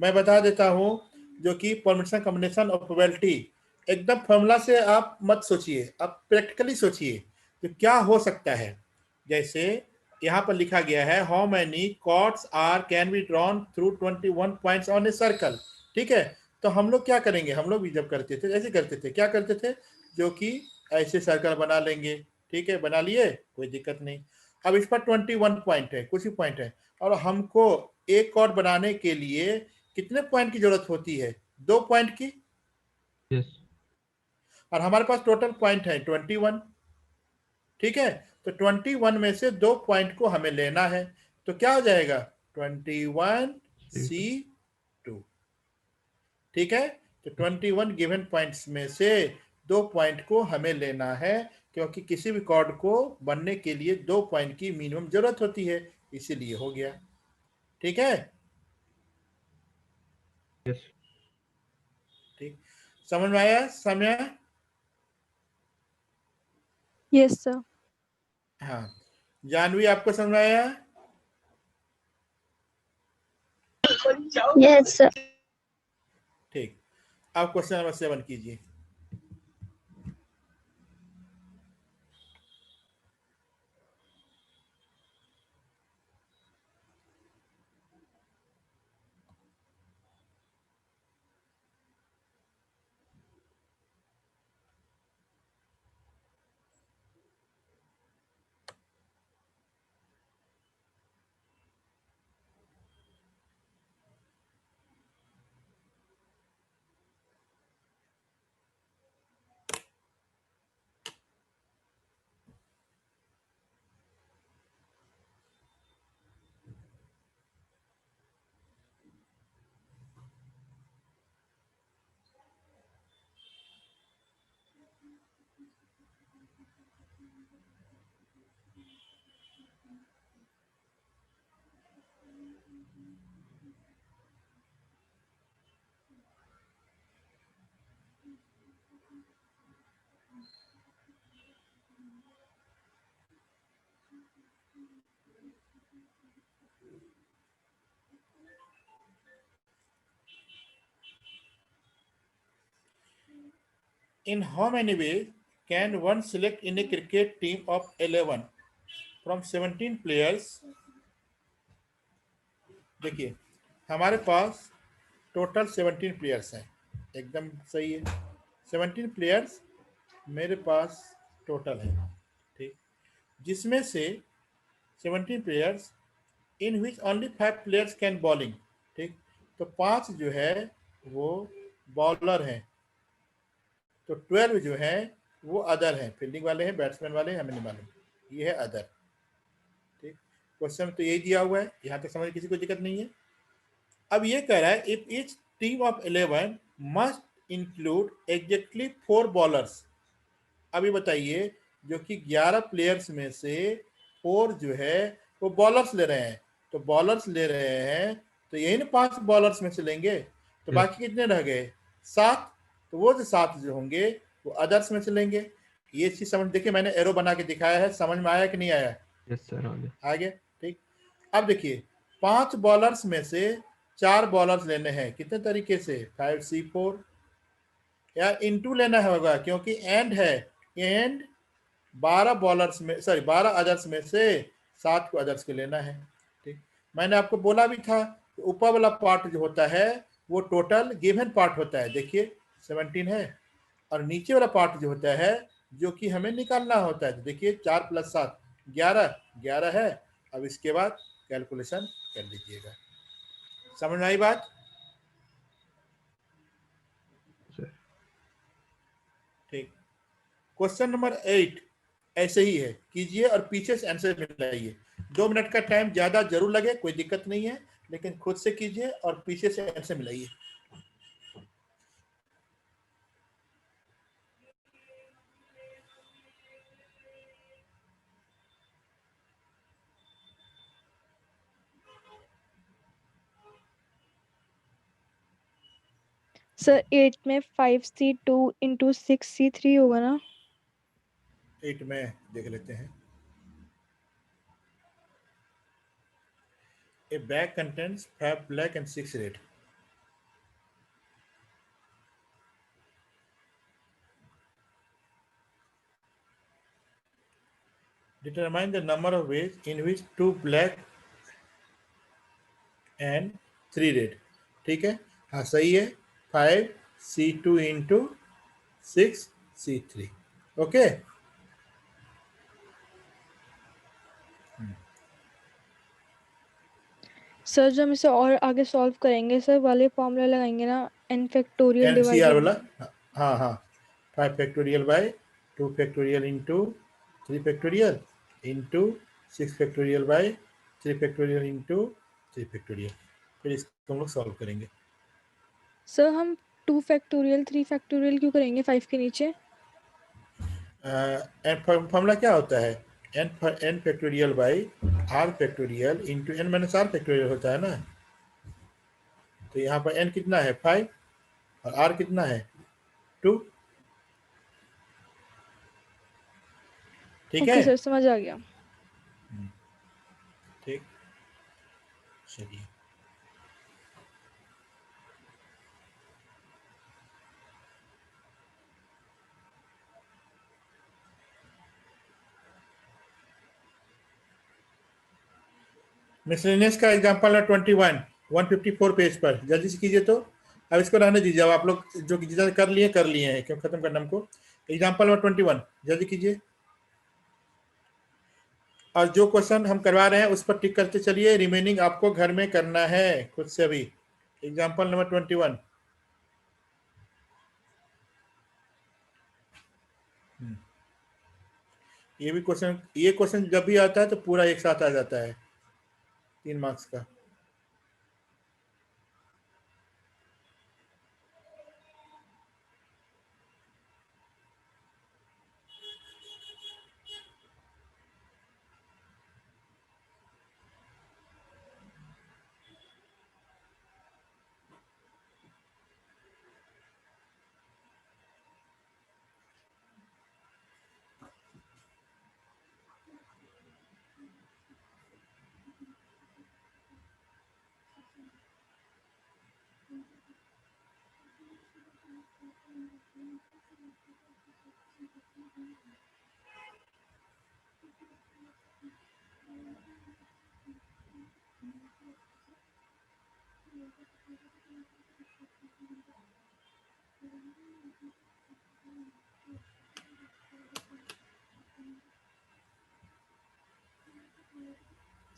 मैं बता देता हूँ, जो कि परमिशन कॉम्बिनेशन और प्रोबेबिलिटी, एकदम फॉर्मूला से आप मत सोचिए, आप प्रैक्टिकली सोचिए तो क्या हो सकता है। जैसे यहाँ पर लिखा गया है, how many chords are can be drawn through 21 points on a circle. ठीक है, तो हम लोग क्या करेंगे, हम लोग भी जब करते थे ऐसे करते थे, क्या करते थे, जो कि ऐसे सर्कल बना लेंगे। ठीक है, बना लिए, कोई दिक्कत नहीं। अब इस पर 21 पॉइंट है, कुछ ही पॉइंट है, और हमको एक कॉर्ड बनाने के लिए कितने पॉइंट की जरूरत होती है, 2 पॉइंट की, यस, और हमारे पास टोटल पॉइंट है 21। ठीक है, तो 21 में से 2 पॉइंट को हमें लेना है, तो क्या हो जाएगा 21C2। ठीक है, तो 21 गिवन पॉइंट्स में से 2 पॉइंट को हमें लेना है, क्योंकि किसी भी कॉर्ड को बनने के लिए 2 पॉइंट की मिनिमम जरूरत होती है, इसीलिए हो गया। ठीक है, यस ठीक, समझ में आया समय? Yes sir. हाँ, जानवी आपको समझ में आया? Yes, sir. ठीक, अब क्वेश्चन नंबर 7 कीजिए। In how many ways can one select in a cricket team of 11 from 17 players? देखिए, हमारे पास टोटल 17 प्लेयर्स हैं, एकदम सही है, 17 प्लेयर्स मेरे पास टोटल है। ठीक, जिसमें से 17 players in which only 5 players can bowling. ठीक, तो 5 जो है वो बॉलर हैं, तो 12 जो है वो अदर हैं, फील्डिंग वाले हैं, बैट्समैन वाले हैं, हमें नहीं मालूम, ये है अदर। ठीक, क्वेश्चन तो यही दिया हुआ है, यहाँ तक समझ किसी को दिक्कत नहीं है। अब ये कह रहा है if each team of 11 must include exactly 4 bowlers. अभी बताइए, जो कि 11 प्लेयर्स में से 4 जो है वो बॉलर्स ले रहे हैं, तो बॉलर्स ले रहे हैं तो यही ना 5 बॉलर्स में से लेंगे, तो बाकी कितने रह गए 7, तो वो जो 7 जो होंगे वो अदर्स में से लेंगे। ये चीज समझ, देखिए मैंने एरो बना के दिखाया है, समझ में आया कि नहीं आया? यस सर, आ गया। ठीक, अब देखिए 5 बॉलर्स में से 4 बॉलर्स लेने हैं, कितने तरीके से 5C4 या इनटू लेना होगा, क्योंकि एंड है, एंड 12 बॉलर्स में, सॉरी 12 अदर्स में से 7 को अदर्स के लेना है। ठीक, मैंने आपको बोला भी था कि ऊपर वाला पार्ट जो होता है वो टोटल गिवन पार्ट होता है, देखिए 17 है, और नीचे वाला पार्ट जो होता है जो कि हमें निकालना होता है, तो देखिए 4 + 7 11 है। अब इसके बाद कैलकुलेशन कर लीजिएगा। समझ में आई बात? सर। ठीक, क्वेश्चन नंबर 8 ऐसे ही है, कीजिए और पीछे से आंसर मिलाइए। 2 मिनट का टाइम ज्यादा जरूर लगे, कोई दिक्कत नहीं है, लेकिन खुद से कीजिए और पीछे से आंसर मिलाइए। सर 8 में 5C2 इंटू 6C3 होगा ना? 8 में देख लेते हैं। A bag contains 5 black and 6 red. Determine the number of ways in which 2 black and 3 red. ठीक है, हाँ सही है, 5C2 into 6C3। Okay, sir जब हम इसे और आगे सॉल्व करेंगे सर वाले फॉर्मूला लगाएंगे ना, n फैक्टोरियल एनसीआर डिवाइडेड। वाला, हाँ हाँ, 5 factorial by 2 factorial into 3 factorial, into 6 factorial by 3 factorial into 3 factorial. फिर इसको हम लोग सॉल्व करेंगे। सर हम 2 फैक्टोरियल 3 फैक्टोरियल क्यों करेंगे 5 के नीचे? फॉर्मूला क्या होता है? n factorial by r factorial into n minus r factorial होता है ना। तो यहाँ पर n कितना है 5 और r कितना है 2। ठीक ओके है, सर समझ आ गया। ठीक, चलिए। मिसलेनियस का एग्जांपल है 21 154 पेज पर, जल्दी से कीजिए। तो अब इसको रहने दीजिए, अब आप लोग जो जितना कर लिए हैं, क्यों खत्म करना हमको। एग्जांपल नंबर 21 जल्दी कीजिए, और जो क्वेश्चन हम करवा रहे हैं उस पर टिक करते चलिए। रिमेनिंग आपको घर में करना है खुद से अभी। Example number 21। ये क्वेश्चन जब भी आता है तो पूरा एक साथ आ जाता है 3 मार्क्स का।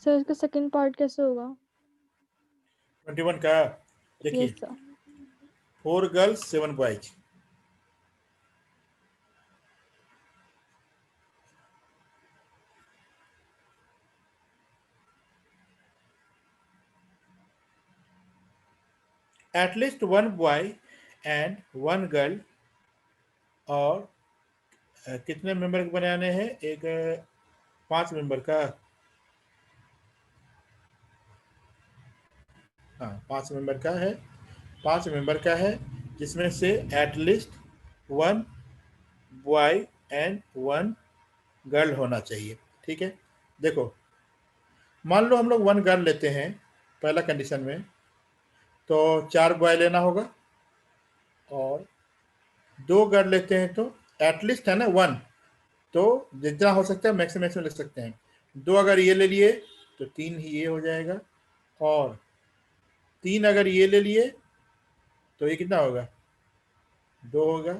सर इसका सेकंड पार्ट कैसे होगा? 21 का देखिए, yes sir. 4 girls 7 boys. At least one boy and one girl, और कितने मेंबर बनाने हैं? एक 5 मेंबर का। हाँ 5 मेंबर का है, 5 मेंबर का है, जिसमें से एटलीस्ट 1 बॉय एंड 1 गर्ल होना चाहिए। ठीक है, देखो मान लो हम लोग 1 गर्ल लेते हैं पहला कंडीशन में, तो 4 बॉय लेना होगा, और 2 गर्ल लेते हैं तो एटलीस्ट है ना 1, तो जितना हो सकता है मैक्सिमम ले सकते हैं। 2 अगर ये ले लिए तो 3 ही ये हो जाएगा, और 3 अगर ये ले लिए तो ये कितना होगा 2 होगा।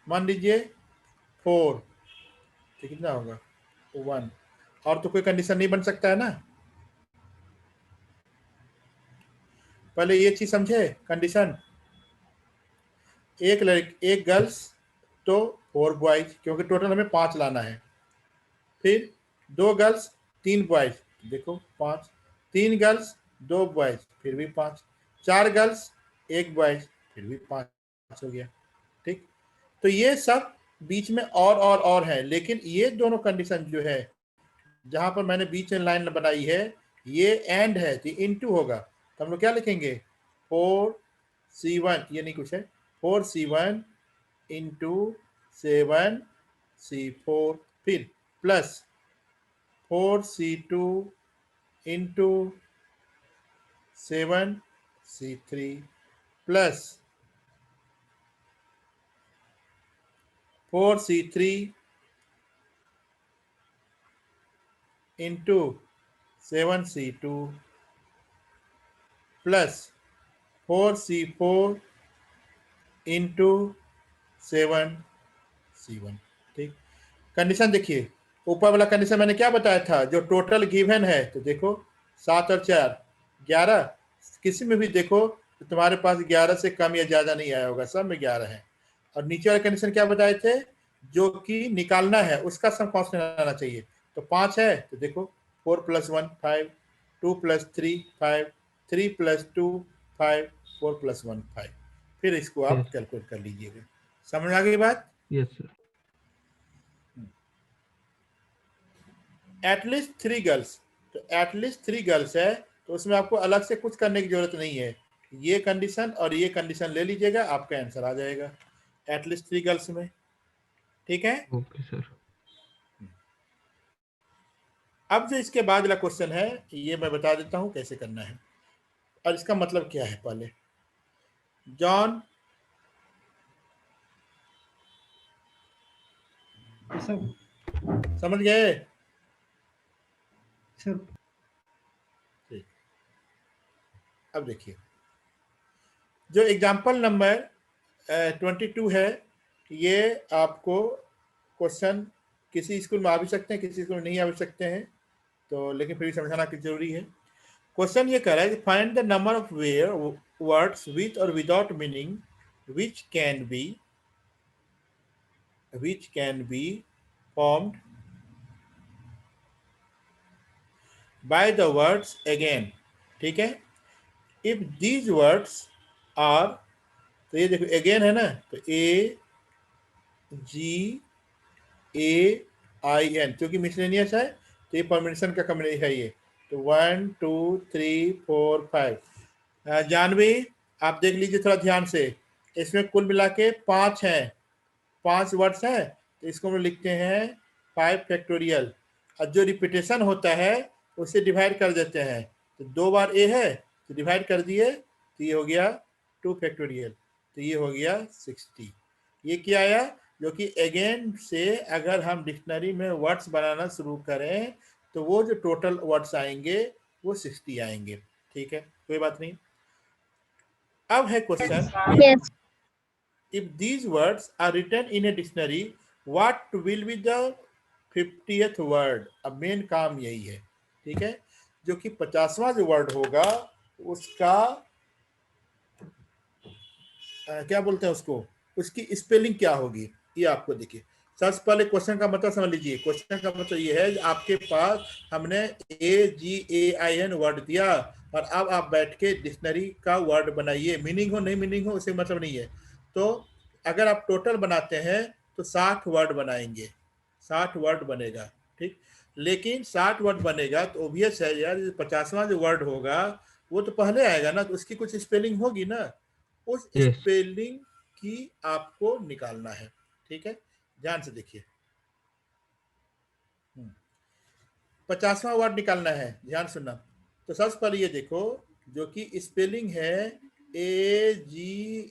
मान लीजिए 4 तो कितना होगा 1, और तो कोई कंडीशन नहीं बन सकता है ना। पहले ये चीज समझे, कंडीशन एक गर्ल्स तो 4 बॉयज, क्योंकि टोटल हमें 5 लाना है। फिर 2 गर्ल्स 3 बॉयज, देखो 5, 3 गर्ल्स 2 बॉयज फिर भी 5, 4 गर्ल्स 1 बॉयज फिर भी 5 हो गया। ठीक, तो ये सब बीच में और है, लेकिन ये दोनों कंडीशन जो है जहां पर मैंने बीच में लाइन बनाई है ये एंड है, तो इनटू होगा। तो हम लोग क्या लिखेंगे 4C1, ये नहीं कुछ है, 4C1 इंटू 7C4, फिर plus 4C2 into 7C3 plus 4C3 into 7C2 plus 4C4 into 7C1। ठीक, कंडीशन देखिए, ऊपर वाला कंडीशन मैंने क्या बताया था, जो टोटल गिवन है, तो देखो 7 और 4 11, किसी में भी देखो तो तुम्हारे पास 11 से कम या ज्यादा नहीं आया होगा, सब में 11 है। और नीचे वाले कंडीशन क्या बताए थे, जो कि निकालना है उसका सम कांस्टेंट आना चाहिए। तो 5 है तो देखो 4 + 1 5, 2 + 3 5, 3 + 2 5, 4 + 1 5। फिर इसको आप Yes. कैलकुलेट कर लीजिएगा। समझ में आ गई बात? Yes sir. एटलीस्ट 3 गर्ल्स, तो एटलीस्ट 3 गर्ल्स है तो उसमें आपको अलग से कुछ करने की जरूरत नहीं है। ये कंडीशन और ये कंडीशन ले लीजिएगा, आपका आंसर आ जाएगा एटलीस्ट 3 गर्ल्स में। ठीक है। Okay sir. अब जो इसके बाद वाला क्वेश्चन है ये मैं बता देता हूं कैसे करना है और इसका मतलब क्या है। पहले जॉन, सर समझ गए? सर ठीक। अब देखिए जो एग्जाम्पल नंबर 22 है, ये आपको क्वेश्चन किसी स्कूल में आ भी सकते हैं, किसी स्कूल में नहीं आ भी सकते हैं, तो लेकिन फिर भी समझाना की जरूरी है। क्वेश्चन ये कह रहा है कि find the number of where words with और without meaning which can be formed by the words again। ठीक है। if these words are, तो ये देखो again है ना, तो AGAIN क्योंकि मिसलेनियस है तो ये परम्यूटेशन का कॉम्बिनेशन है ये। तो 1 2 3 4 5। जानवी आप देख लीजिए थोड़ा ध्यान से, इसमें कुल मिला के 5 हैं, 5 वर्ड्स हैं, तो इसको हम लिखते हैं 5 फैक्टोरियल। और जो रिपीटेशन होता है उसे डिवाइड कर देते हैं, तो 2 बार ए है तो डिवाइड कर दिए तो ये हो गया 2 फैक्टोरियल, तो ये हो गया 60। ये क्या आया, जो कि अगेन से अगर हम डिक्शनरी में वर्ड्स बनाना शुरू करें तो वो जो टोटल वर्ड्स आएंगे वो 60 आएंगे। ठीक है, कोई बात नहीं। अब है question, Yes. if these words are written in a dictionary, what will be the 50th word? अब मेन काम यही है। ठीक है, जो कि 50वां जो वर्ड होगा उसका क्या बोलते हैं उसको, उसकी स्पेलिंग क्या होगी ये आपको देखिए। सबसे पहले क्वेश्चन का मतलब समझ लीजिए। क्वेश्चन का मतलब ये है आपके पास हमने AGAIN वर्ड दिया और अब आप बैठ के डिक्शनरी का वर्ड बनाइए, मीनिंग हो नहीं मीनिंग हो उसे मतलब नहीं है। तो अगर आप टोटल बनाते हैं तो 60 वर्ड बनाएंगे, 60 वर्ड बनेगा। ठीक, लेकिन 60 वर्ड बनेगा तो ऑब्वियस है यार 50वां जो वर्ड होगा वो तो पहले आएगा ना, तो उसकी कुछ स्पेलिंग होगी ना, उस Yes. स्पेलिंग की आपको निकालना है। ठीक है, ध्यान से देखिए। 50वां वर्ड निकालना है, ध्यान सुनना। तो सबसे पहले ये देखो जो कि स्पेलिंग है AGAIN।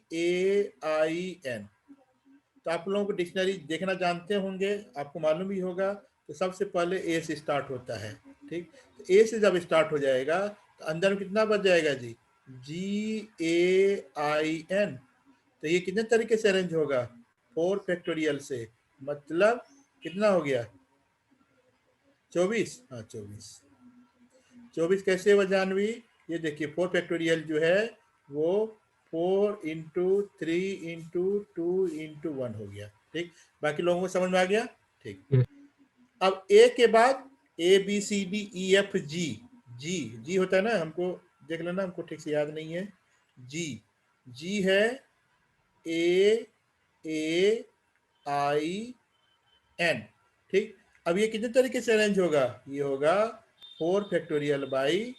तो आप लोगों को डिक्शनरी देखना जानते होंगे, आपको मालूम भी होगा। तो सबसे पहले ए से स्टार्ट होता है। ठीक, तो ए से जब स्टार्ट हो जाएगा तो अंदर में कितना बच जाएगा जी, GAIN। तो ये कितने तरीके से अरेंज होगा, 4 फैक्टोरियल से, मतलब कितना हो गया 24। हाँ 24 कैसे हुआ जानवी, ये देखिए 4 फैक्टोरियल जो है वो 4 × 3 × 2 × 1 हो गया। ठीक, बाकी लोगों को समझ में आ गया। ठीक, Yes. अब ए के बाद ABCDEFG, जी होता है ना, हमको देख लेना, हमको ठीक से याद नहीं है। जी है AAIN। ठीक, अब ये कितने तरीके से अरेंज होगा, ये होगा 4 फैक्टोरियल बाई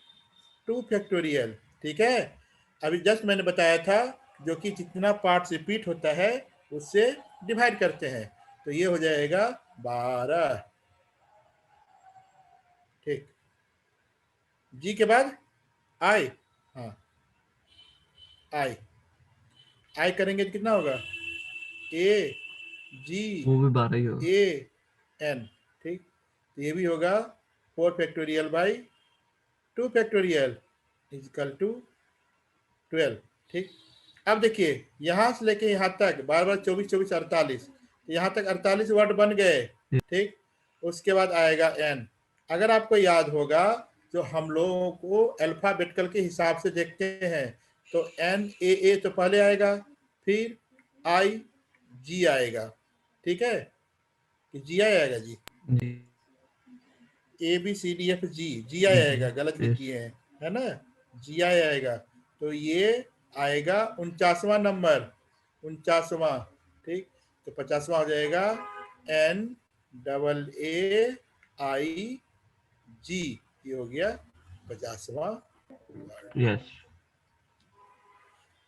2 फैक्टोरियल। ठीक है, अभी जस्ट मैंने बताया था जो कि जितना पार्ट्स रिपीट होता है उससे डिवाइड करते हैं, तो ये हो जाएगा 12। ठीक, जी के बाद आई, हाँ आई करेंगे तो कितना होगा AGAN। वो भी 12 ही होगा। ठीक, तो ये भी होगा 4 factorial by 2 factorial equal to 12। ठीक, अब देखिए यहाँ से लेके यहाँ तक बार 24 24 48, यहाँ तक 48 वर्ड बन गए। ठीक, उसके बाद आएगा एन। अगर आपको याद होगा जो हम लोगों को अल्फाबेटिकल के हिसाब से देखते हैं तो NAA तो पहले आएगा, फिर IG आएगा। ठीक है, कि जी आई आएगा G? G A B C D F G, G I आएगा, गलत लिख yes. दिए हैं, है ना? जी आई आएगा, तो ये आएगा 49वां नंबर, 49वां, ठीक। तो 50वां हो जाएगा NAAIG, ये हो गया 50वां। yes.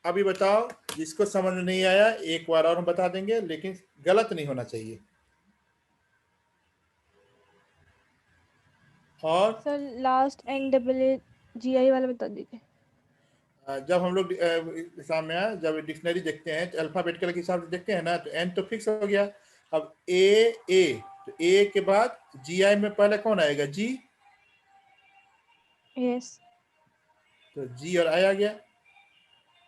अभी बताओ, जिसको समझ में नहीं आया एक बार और हम बता देंगे, लेकिन गलत नहीं होना चाहिए। और सर लास्ट NAAGI वाला बता दीजिए। जब हम लोग एग्जाम में जब डिक्शनरी देखते हैं तो अल्फाबेटिकल के हिसाब से देखते हैं ना, तो एन तो फिक्स हो गया। अब ए, तो ए के बाद जी आई में पहले कौन आएगा? जी, यस। तो जी और आई आ गया,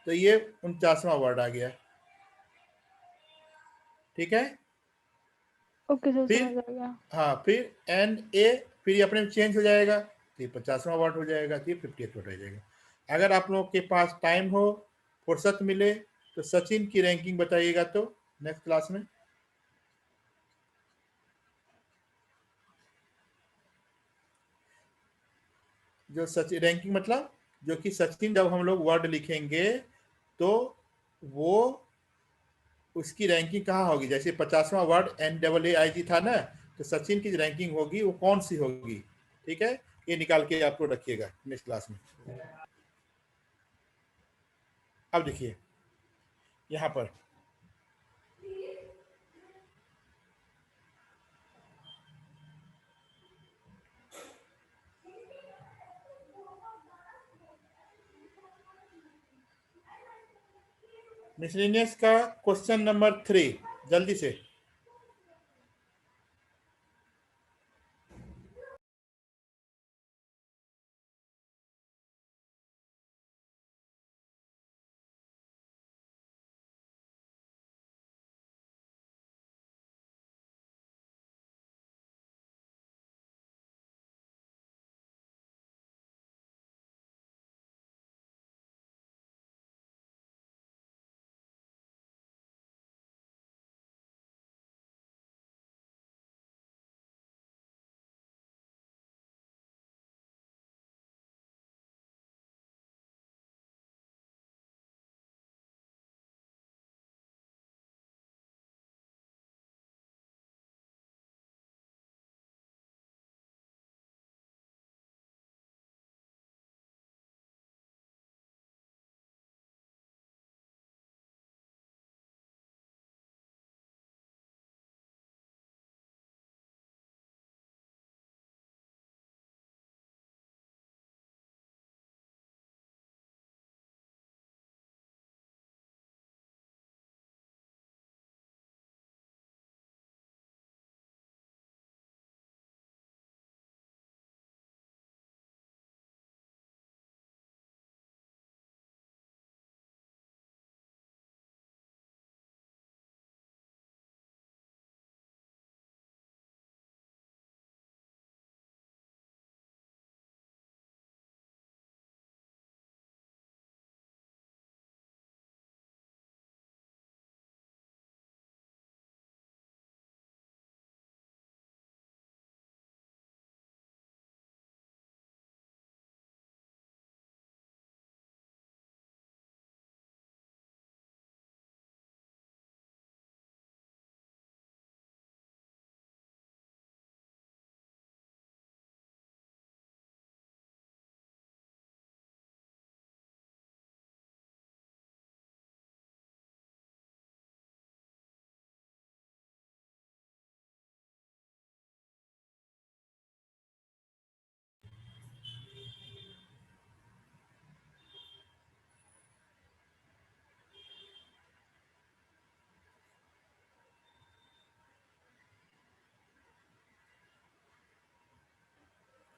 तो ये 49वां वर्ड आ गया, ठीक है। ओके सर, फिर समझ आ गया। हाँ, फिर एन ए, फिर ये अपने में चेंज हो जाएगा, तो ये 50वां वर्ड हो जाएगा, तो ये 58 वर्ड हो जाएगा। अगर आप लोगों के पास टाइम हो, फुर्सत मिले, तो सचिन की रैंकिंग बताइएगा तो नेक्स्ट क्लास में। जो सचिन रैंकिंग मतलब जो कि सचिन जब हम लोग वर्ड लिखेंगे तो वो उसकी रैंकिंग कहाँ होगी? जैसे 50वां वर्ड NAAIG था ना, तो सचिन की रैंकिंग होगी वो कौन सी होगी, ठीक है। ये निकाल के आपको रखिएगा नेक्स्ट क्लास में। अब देखिए यहाँ पर मिसलेनियस का क्वेश्चन नंबर 3, जल्दी से।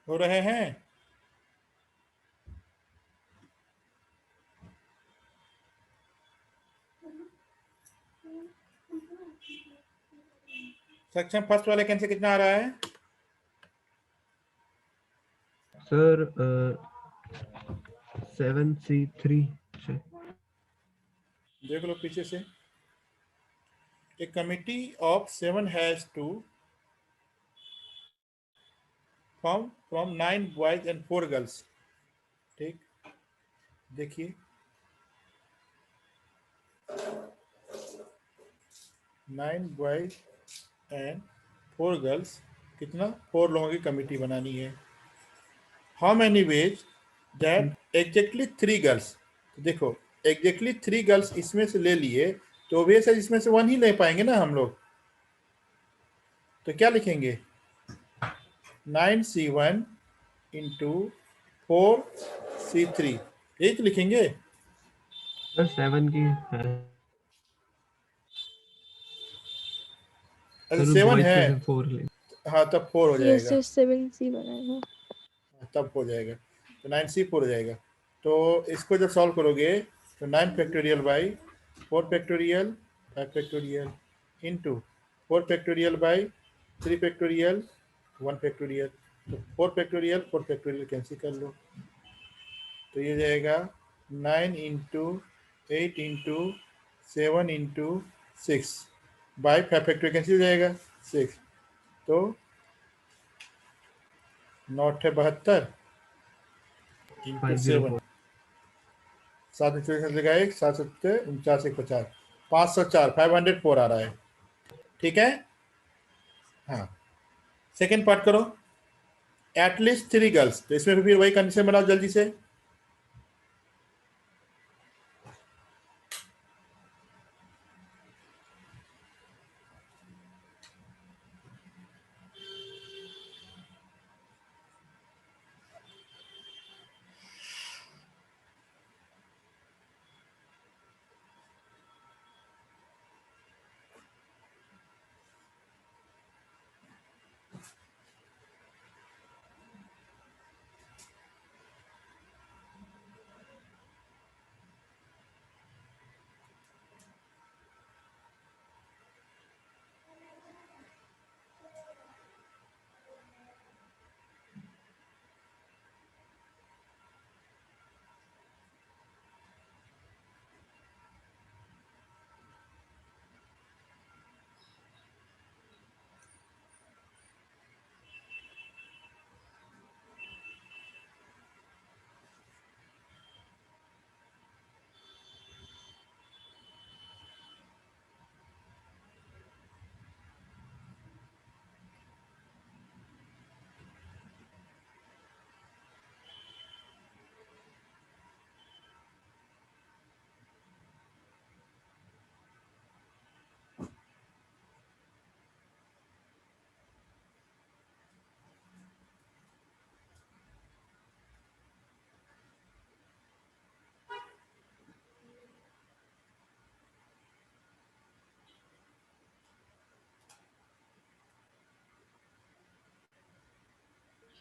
हो रहे हैं? सेक्शन फर्स्ट वाले कैंसिल कितना आ रहा है? सर 7C3 से देख लो पीछे से। A committee of 7 has to from 9 boys and 4 girls. ठीक, देखिए 9 बॉयज एंड 4 गर्ल्स, कितना, 4 लोगों की कमिटी बनानी है। How many ways that exactly 3 girls, देखो एग्जैक्टली 3 गर्ल्स इसमें से ले लिए, तो ऑब्वियस है इसमें से 1 ही ले पाएंगे ना हम लोग। तो क्या लिखेंगे, 9C1 इंटू 4C3, यही तो लिखेंगे। सर 7 की है। अच्छा सर 7 बॉयज है, पे से 4 ले। हाँ तब 4 हो Yes, जाएगा, yes, 7C बनाएगा। तब हो जाएगा, तो 9C4 हो जाएगा। तो इसको जब सॉल्व करोगे तो 9 factorial by 4 factorial 5 factorial into 4 factorial by 3 factorial 1 factorial, तो 4 फैक्टोरियल कैंसिल कर लो, तो ये जाएगा 9 into 8 into 7 into 6 by 5 factorial cancel हो जाएगा 6, तो 9 इंटू 7, 504। 7 में 24 लगा 1, 7 सत्ते 49, 1 50, 504, 504 आ रहा है। ठीक है, हाँ सेकेंड पार्ट करो, एटलीस्ट 3 गर्ल्स, तो इसमें फिर वही कंडीशन बनाओ जल्दी से।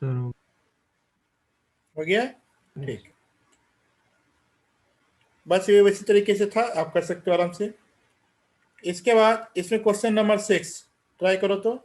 सर हो गया, ठीक, बस ये वैसी तरीके से था, आप कर सकते हो आराम से। इसके बाद इसमें क्वेश्चन नंबर 6 ट्राई करो तो।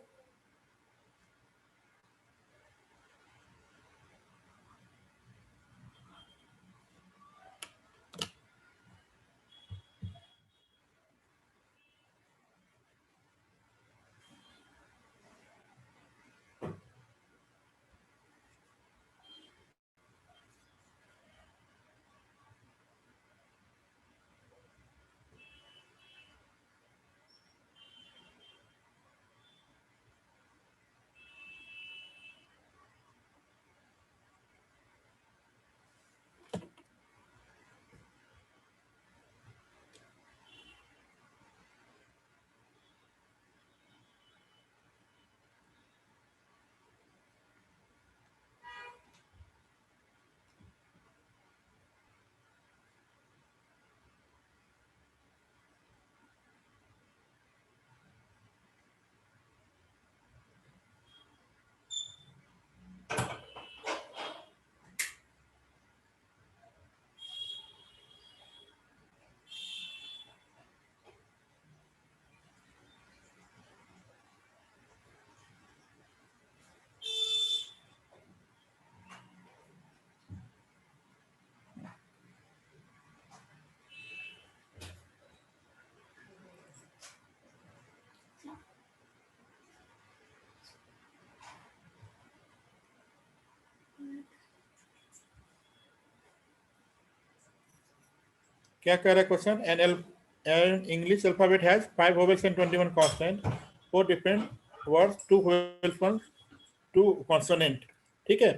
क्या कह रहा है question? An English alphabet has 5 vowels and 21 consonant, 4 different words, 2 vowels 2 consonant. ठीक है,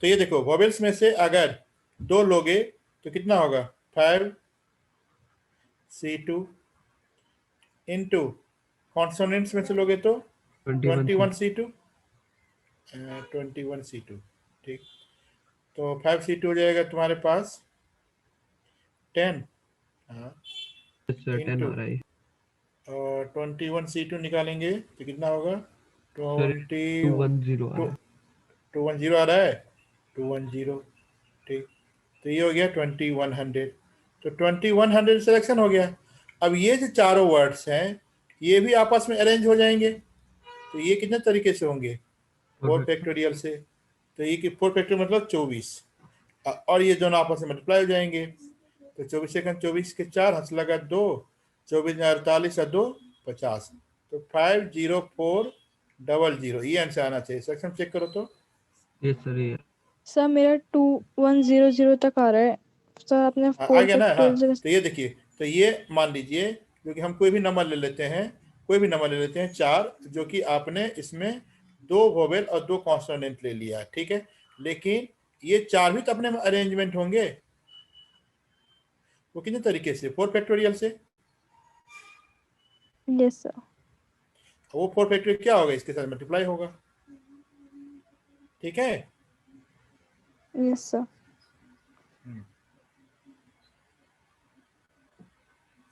तो ये देखो वोवेल्स में से अगर 2 लोगे तो कितना होगा? 5C2 इनटू कॉन्सोनेंट्स में से लोगे तो 21C2 21C2। ठीक, तो 5C2 हो जाएगा तुम्हारे पास 10, हाँ, सर 10 आ रहा है और 21C2 निकालेंगे तो कितना होगा? सर 210 आ रहा है 210 आ रहा है, 210। ठीक, तो ये हो गया 2100। तो 2100 सिलेक्शन हो गया। अब ये जो चारों वर्ड्स हैं ये भी आपस में अरेंज हो जाएंगे। तो ये कितने तरीके से होंगे? 4 फैक्टोरियल से। तो ये कि 4 फैक्टोरियल मतलब 24, और ये दोनों आपस में मल्टीप्लाई हो जाएंगे। तो 24 सेकंड 24 के 4 हंस लगा 2, 24 में 48 और 2 50। तो 50400 ये आंसर आना चाहिए। सेक्शन चेक करो तो। ये सर ये सर मेरा 2100 तक आ रहा है सर। आपने आ 4 गया ना? हाँ, फैक्टोरियल तो ये देखिए, तो ये मान लीजिए, क्योंकि हम कोई भी नंबर ले लेते हैं, कोई भी नंबर ले लेते हैं 4, जो कि आपने इसमें 2 वोवेल और 2 कॉन्सोनेंट ले लिया, ठीक है, लेकिन ये 4 भी तो अपने में अरेंजमेंट होंगे। वो कितने तरीके से? 4 फैक्टोरियल से। Yes sir. वो 4 फैक्टोरियल क्या होगा? इसके साथ मल्टीप्लाई होगा। ठीक है, यस सर।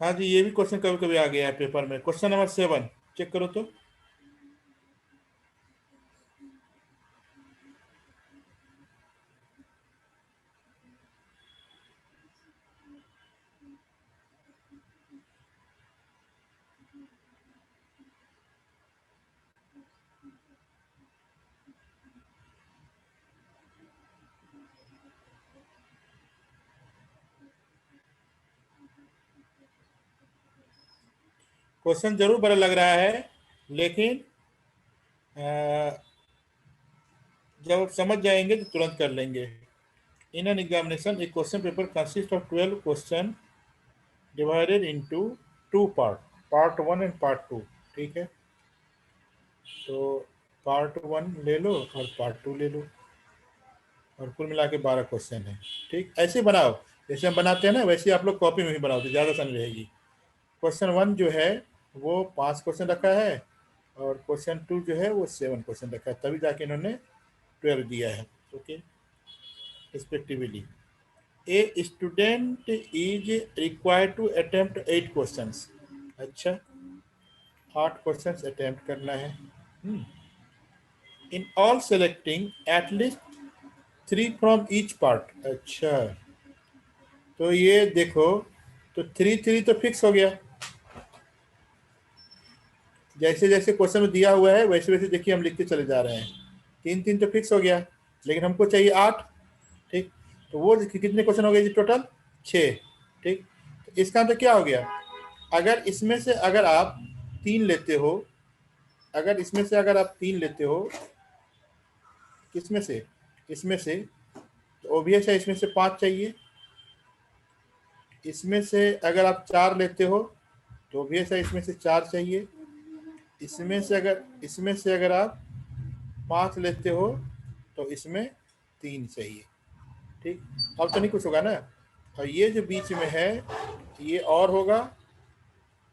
हाँ जी, ये भी क्वेश्चन कभी कभी आ गया है पेपर में। क्वेश्चन नंबर 7 चेक करो तो। क्वेश्चन जरूर बड़ा लग रहा है, लेकिन जब समझ जाएंगे तो तुरंत कर लेंगे। In an examination A question paper consist of 12 question divided into 2 part 1 and part 2। ठीक है, तो पार्ट 1 ले लो और पार्ट 2 ले लो, और कुल मिला के 12 क्वेश्चन है। ठीक, ऐसे बनाओ जैसे हम बनाते हैं ना, वैसे आप लोग कॉपी में भी बनाओ तो ज़्यादा आसानी रहेगी। क्वेश्चन 1 जो है वो 5 क्वेश्चन रखा है, और क्वेश्चन 2 जो है वो 7 क्वेश्चन रखा है, तभी जाके इन्होंने 12 दिया है। Okay, respectively a student is required to attempt 8 questions. अच्छा, 8 क्वेश्चंस अटेम्प्ट करना है। In all selecting at least 3 from each part. अच्छा, तो ये देखो, तो 3 तो फिक्स हो गया। जैसे जैसे क्वेश्चन में दिया हुआ है वैसे वैसे देखिए हम लिखते चले जा रहे हैं। 3 तो फिक्स हो गया, लेकिन हमको चाहिए 8। ठीक, तो वो कितने क्वेश्चन हो गए जी? टोटल 6। ठीक, तो इसका मतलब क्या हो गया? अगर इसमें से अगर आप 3 लेते हो, अगर इसमें से अगर आप 3 लेते हो, किसमें से? इसमें से, तो ऑब्वियस है इसमें से 5 चाहिए। इसमें से अगर आप 4 लेते हो तो ऑब्वियस है इसमें से 4 चाहिए। इसमें से अगर आप 5 लेते हो तो इसमें 3 चाहिए। ठीक, अब तो नहीं कुछ होगा ना। और ये जो बीच में है ये और होगा,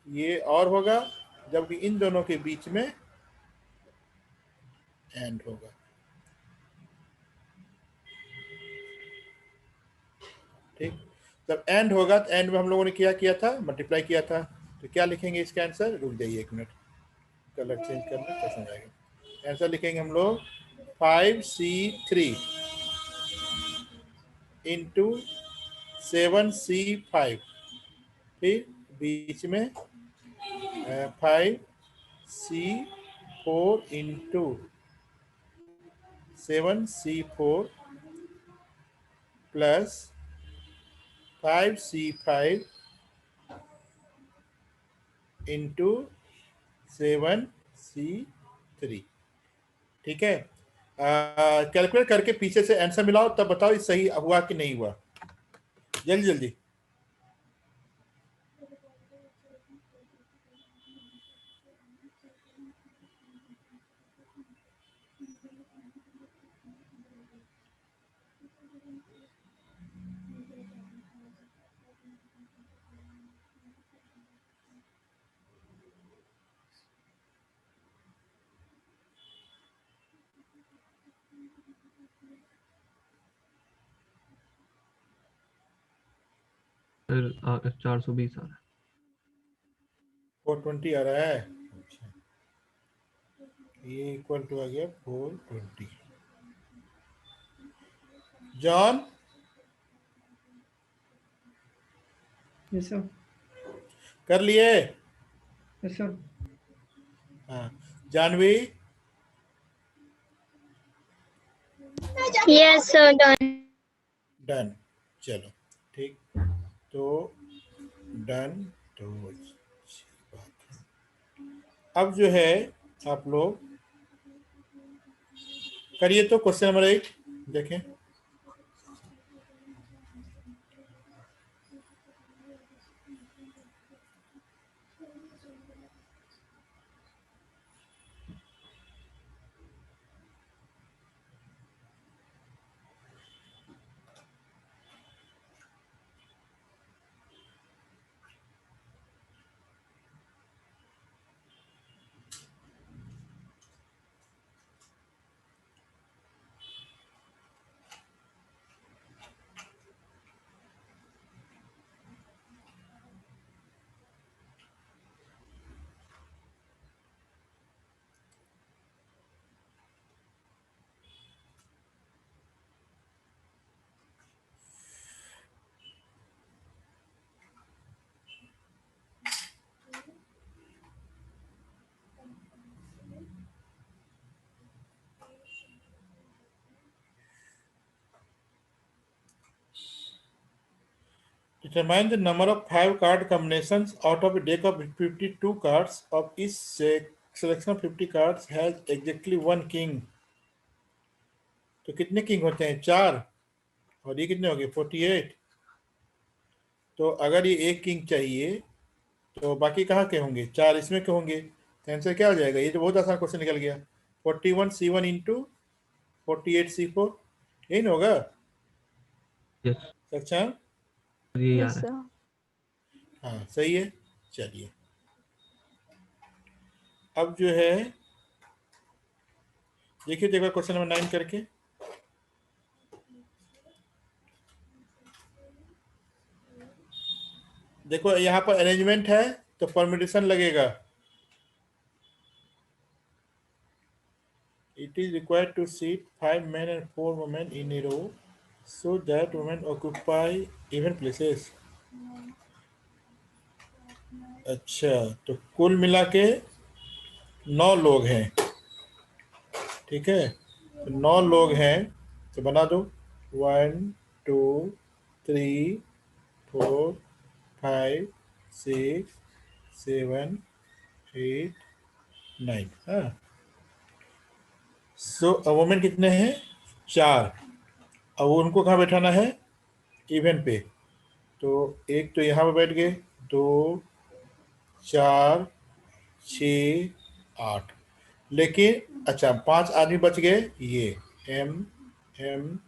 ये और होगा, जबकि इन दोनों के बीच में एंड होगा। ठीक, जब एंड होगा तो एंड में हम लोगों ने क्या किया था? मल्टीप्लाई किया था। तो क्या लिखेंगे इसका आंसर? रुक जाइए 1 मिनट, कलर चेंज करना तो समझ आएगा। आंसर लिखेंगे हम लोग 5C3 इंटू 7C5, फिर बीच में 5C4 into 7C4 plus 5C5 into 7C3। ठीक है, कैलकुलेट करके पीछे से आंसर मिलाओ, तब बताओ ये सही हुआ कि नहीं हुआ। जल्दी जल्दी। फिर 420 आ रहा है। 420 आ रहा है। अच्छा, ये इक्वल टू आ गया 420। John yes sir. कर लिए? Yes sir. हाँ, Jahnavi Yes, sir, done. Done. चलो ठीक, तो डन। तो अच्छी बात है। अब जो है आप लोग करिए तो क्वेश्चन नंबर 8 देखें। Determine the number of 5 card combinations out of a deck of 52 cards. Of each selection of 50 cards has exactly 1 king. तो कितने किंग होते हैं? 4। और ये कितने हो गए? 48। तो अगर ये एक किंग चाहिए तो बाकी कहाँ के होंगे? 4 इसमें के होंगे। तो आंसर क्या हो जाएगा? ये तो बहुत आसान क्वेश्चन निकल गया। 41C1 इंटू 48C4, यही ना होगा यस सक्षम? ये आ यस रहा है। सर। हाँ सही है। चलिए अब जो है देखिए, देखो क्वेश्चन नंबर 9 करके। देखो यहाँ पर अरेंजमेंट है तो परम्यूटेशन लगेगा। It is required to seat 5 men and 4 women in a row so that women occupy even places. अच्छा, तो कुल मिला के 9 लोग हैं, ठीक है? तो 9 लोग हैं तो बना दो 1 2 3 4 5 6 7 8 9। हाँ, सो वुमेन कितने हैं? 4। अब उनको कहाँ बैठाना है? इवन पे। तो एक तो यहाँ पे बैठ गए, 2 4 6 8। लेकिन अच्छा 5 आदमी बच गए, ये M M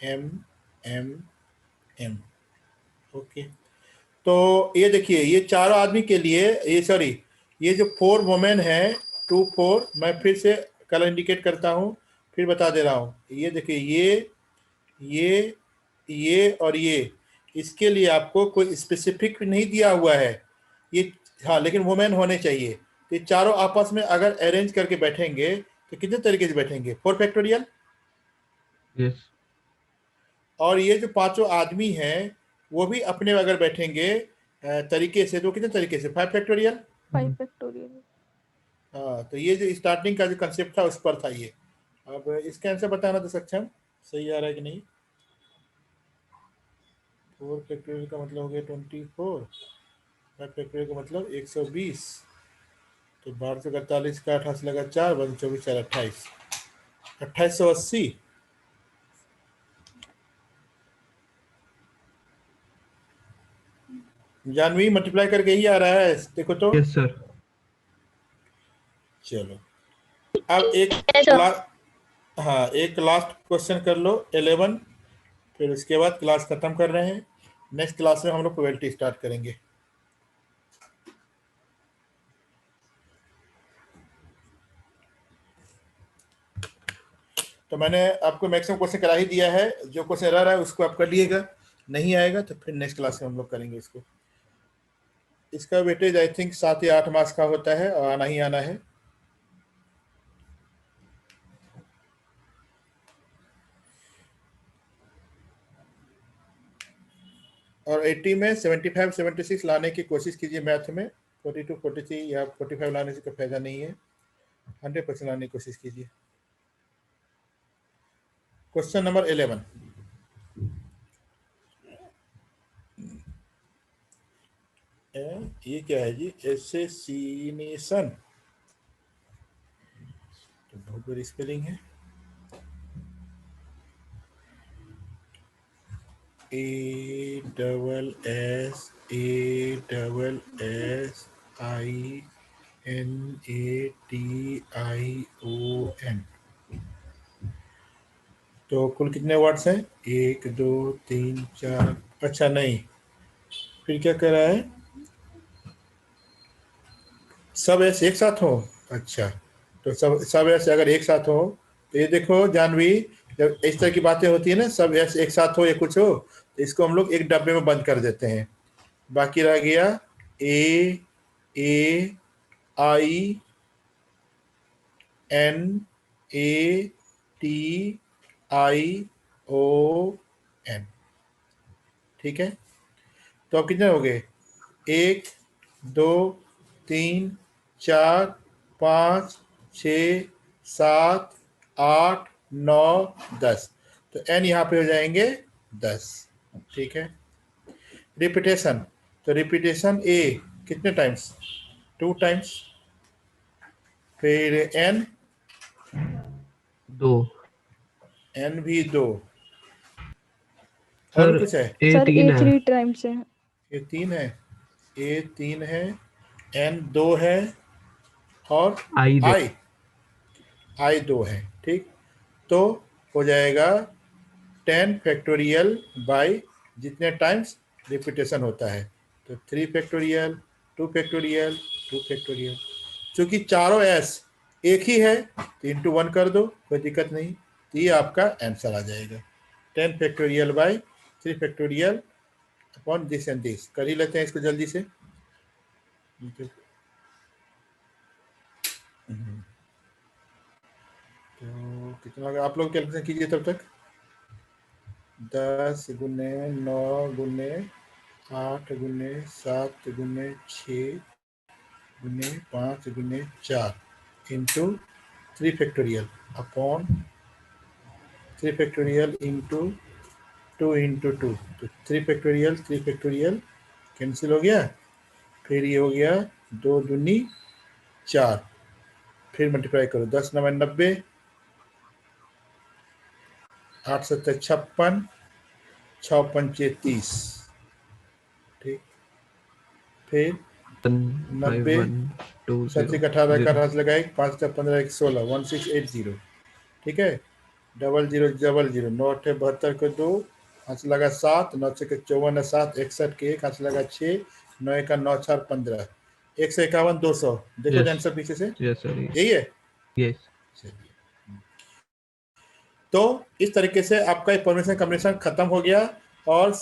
M M M. Okay, तो ये देखिए, ये चारों आदमी के लिए ये सॉरी ये जो 4 वुमेन है 2 4, मैं फिर से कलर इंडिकेट करता हूँ, फिर बता दे रहा हूँ। ये देखिए, ये और ये, इसके लिए आपको कोई स्पेसिफिक नहीं दिया हुआ है ये। हाँ, लेकिन वुमेन होने चाहिए। तो ये चारों आपस में अगर अरेंज करके बैठेंगे तो कितने तरीके से बैठेंगे? 4 फैक्टोरियल। यस और ये जो 5 आदमी हैं वो भी अपने अगर बैठेंगे तरीके से, तो कितने तरीके से? 5 फैक्टोरियल। 5 फैक्टोरियल। हाँ, तो ये जो स्टार्टिंग का जो कंसेप्ट था उस पर था ये। अब इसका आंसर बताना तो सक्षम सही आ रहा है कि नहीं? 4 फैक्टोरियल का मतलब हो गया 24, 5 फैक्टोरियल का मतलब 120। तो 1241 का 28 लगा 4, 24 4 28, 2880। जानवी मल्टीप्लाई करके ही आ रहा है, देखो तो। Yes sir. चलो अब एक Yes, sir. हाँ, एक लास्ट क्वेश्चन कर लो 11, फिर उसके बाद क्लास खत्म कर रहे हैं। नेक्स्ट क्लास में हम लोग प्रोबेबिलिटी स्टार्ट करेंगे। तो मैंने आपको मैक्सिमम क्वेश्चन करा ही दिया है, जो क्वेश्चन रह रहा है उसको आप कर लिएगा। नहीं आएगा तो फिर नेक्स्ट क्लास में हम लोग करेंगे इसको। इसका वेटेज आई थिंक 7 या 8 मार्क्स का होता है और आना ही आना है। और 80 में 75 76 लाने की कोशिश कीजिए मैथ में। 42 43 या 45 लाने से कोई फायदा नहीं है, 100% लाने की कोशिश कीजिए। क्वेश्चन नंबर 11, ये क्या है जी? एसेसिनेशन, तो बहुत बड़ी स्पेलिंग है। ASSINATION। तो कुल कितने वर्ड्स हैं? 1 2 3 4। अच्छा नहीं, फिर क्या कर रहा है? सब ऐसे एक साथ हो? अच्छा, तो सब ऐसे अगर एक साथ हो तो ये देखो जानवी, जब इस तरह की बातें होती है ना, सब ऐसे एक साथ हो या कुछ हो, तो इसको हम लोग एक डब्बे में बंद कर देते हैं। बाकी रह गया AAINATION। ठीक है, तो अब कितने हो गए? 1 2 3 4 5 6 7 8 9 10। तो n यहाँ पे हो जाएंगे 10। ठीक है, रिपीटेशन, तो रिपीटेशन A कितने टाइम्स? 2 टाइम्स। फिर n 2। n भी 2। और सर भी कुछ है? ए सर 3 ए है। 3 टाइम्स है। ये 3 है, A 3 है, n 2 है और आई 2। I 2 है। ठीक, तो हो जाएगा 10 फैक्टोरियल बाई जितने टाइम्स रिपीटेशन होता है, तो 3 फैक्टोरियल 2 फैक्टोरियल 2 फैक्टोरियल। चूंकि चारों एस एक ही है तो इंटू 1 कर दो, कोई दिक्कत नहीं, तो ये आपका आंसर आ जाएगा। 10 factorial by 3 factorial upon this and this. कर ही लेते हैं इसको जल्दी से। तो कितना होगा? आप लोग कैलकुलेशन कीजिए तब तक। 10 गुने 9 गुने 8 गुने 7 गुने 6 गुने 5 गुने 4 into 3 factorial upon 3 factorial into 2 into 2, तो 3 फैक्टोरियल कैंसिल हो गया। फिर ये हो गया 2 दूनी 4, फिर मल्टीप्लाई करो, 10 9 90, 8 7 56, 6 पंचे 30। ठीक, फिर 90 5120 18 का हाथ लगाए, 5 15 16 1680। ठीक है, 0000 9 8 72 के 2 हाथ लगा 7, 9 6 54 है 7, 61 के 1 हाथ लगा 6, 9 का 9 4 15, 151 200। देखो Yes. आंसर पीछे से यस सर। यही है। यस। चलिए, तो इस तरीके से आपका परमिशन कम्बिनेशन खत्म हो गया। और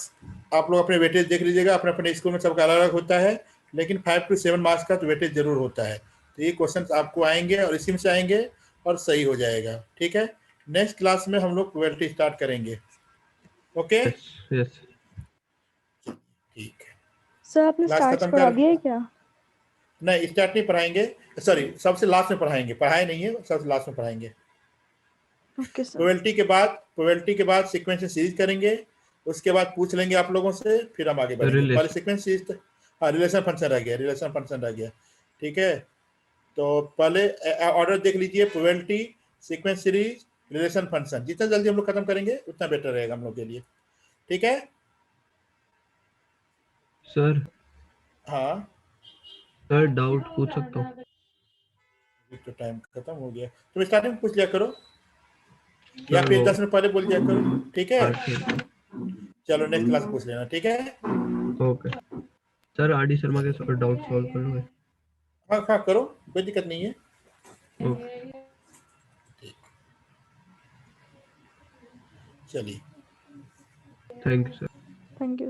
आप लोग अपने वेटेज देख लीजिएगा, अपने अपने स्कूल में सबका अलग अलग होता है, लेकिन 5 to 7 मार्क्स का तो वेटेज जरूर होता है। तो ये क्वेश्चन आपको आएंगे और इसी में से आएंगे और सही हो जाएगा। ठीक है, नेक्स्ट क्लास में हम लोग प्रोबेबिलिटी स्टार्ट करेंगे। Okay, yes. ठीक है, सर आपने क्लास स्टार्ट खत्म पढ़ा कर, दिया है क्या? नहीं स्टार्ट नहीं पढ़ाएंगे, सॉरी सबसे लास्ट में पढ़ाएंगे, पढ़ाए नहीं है, सबसे लास्ट में पढ़ाएंगे। Okay sir. प्रोबेबिलिटी के बाद सीक्वेंस सीरीज करेंगे, उसके बाद पूछ लेंगे आप लोगों से, फिर हम आगे बढ़ेंगे। Relation. पहले सीक्वेंस सीरीज, हाँ रिलेशन फंक्शन रह गया। ठीक है, तो पहले ऑर्डर देख लीजिए, probability, sequence series, relation function. जितना जल्दी हम लोग खत्म करेंगे उतना बेटर रहेगा हम लोग के लिए। ठीक है सर हाँ, सर डाउट पूछ सकता हूँ? अभी तो टाइम खत्म हो गया, तुम स्टार्टिंग में पूछ लिया करो या सर फिर वो 10 मिनट पहले बोल दिया करो। ठीक है, ठीक है। चलो नेक्स्ट क्लास पूछ लेना। ठीक है, okay sir, R D Sharma के डाउट सॉल्व कर लोगे? हाँ हाँ करो, कोई दिक्कत नहीं है। ओके, चलिए, thank you sir. Thank you.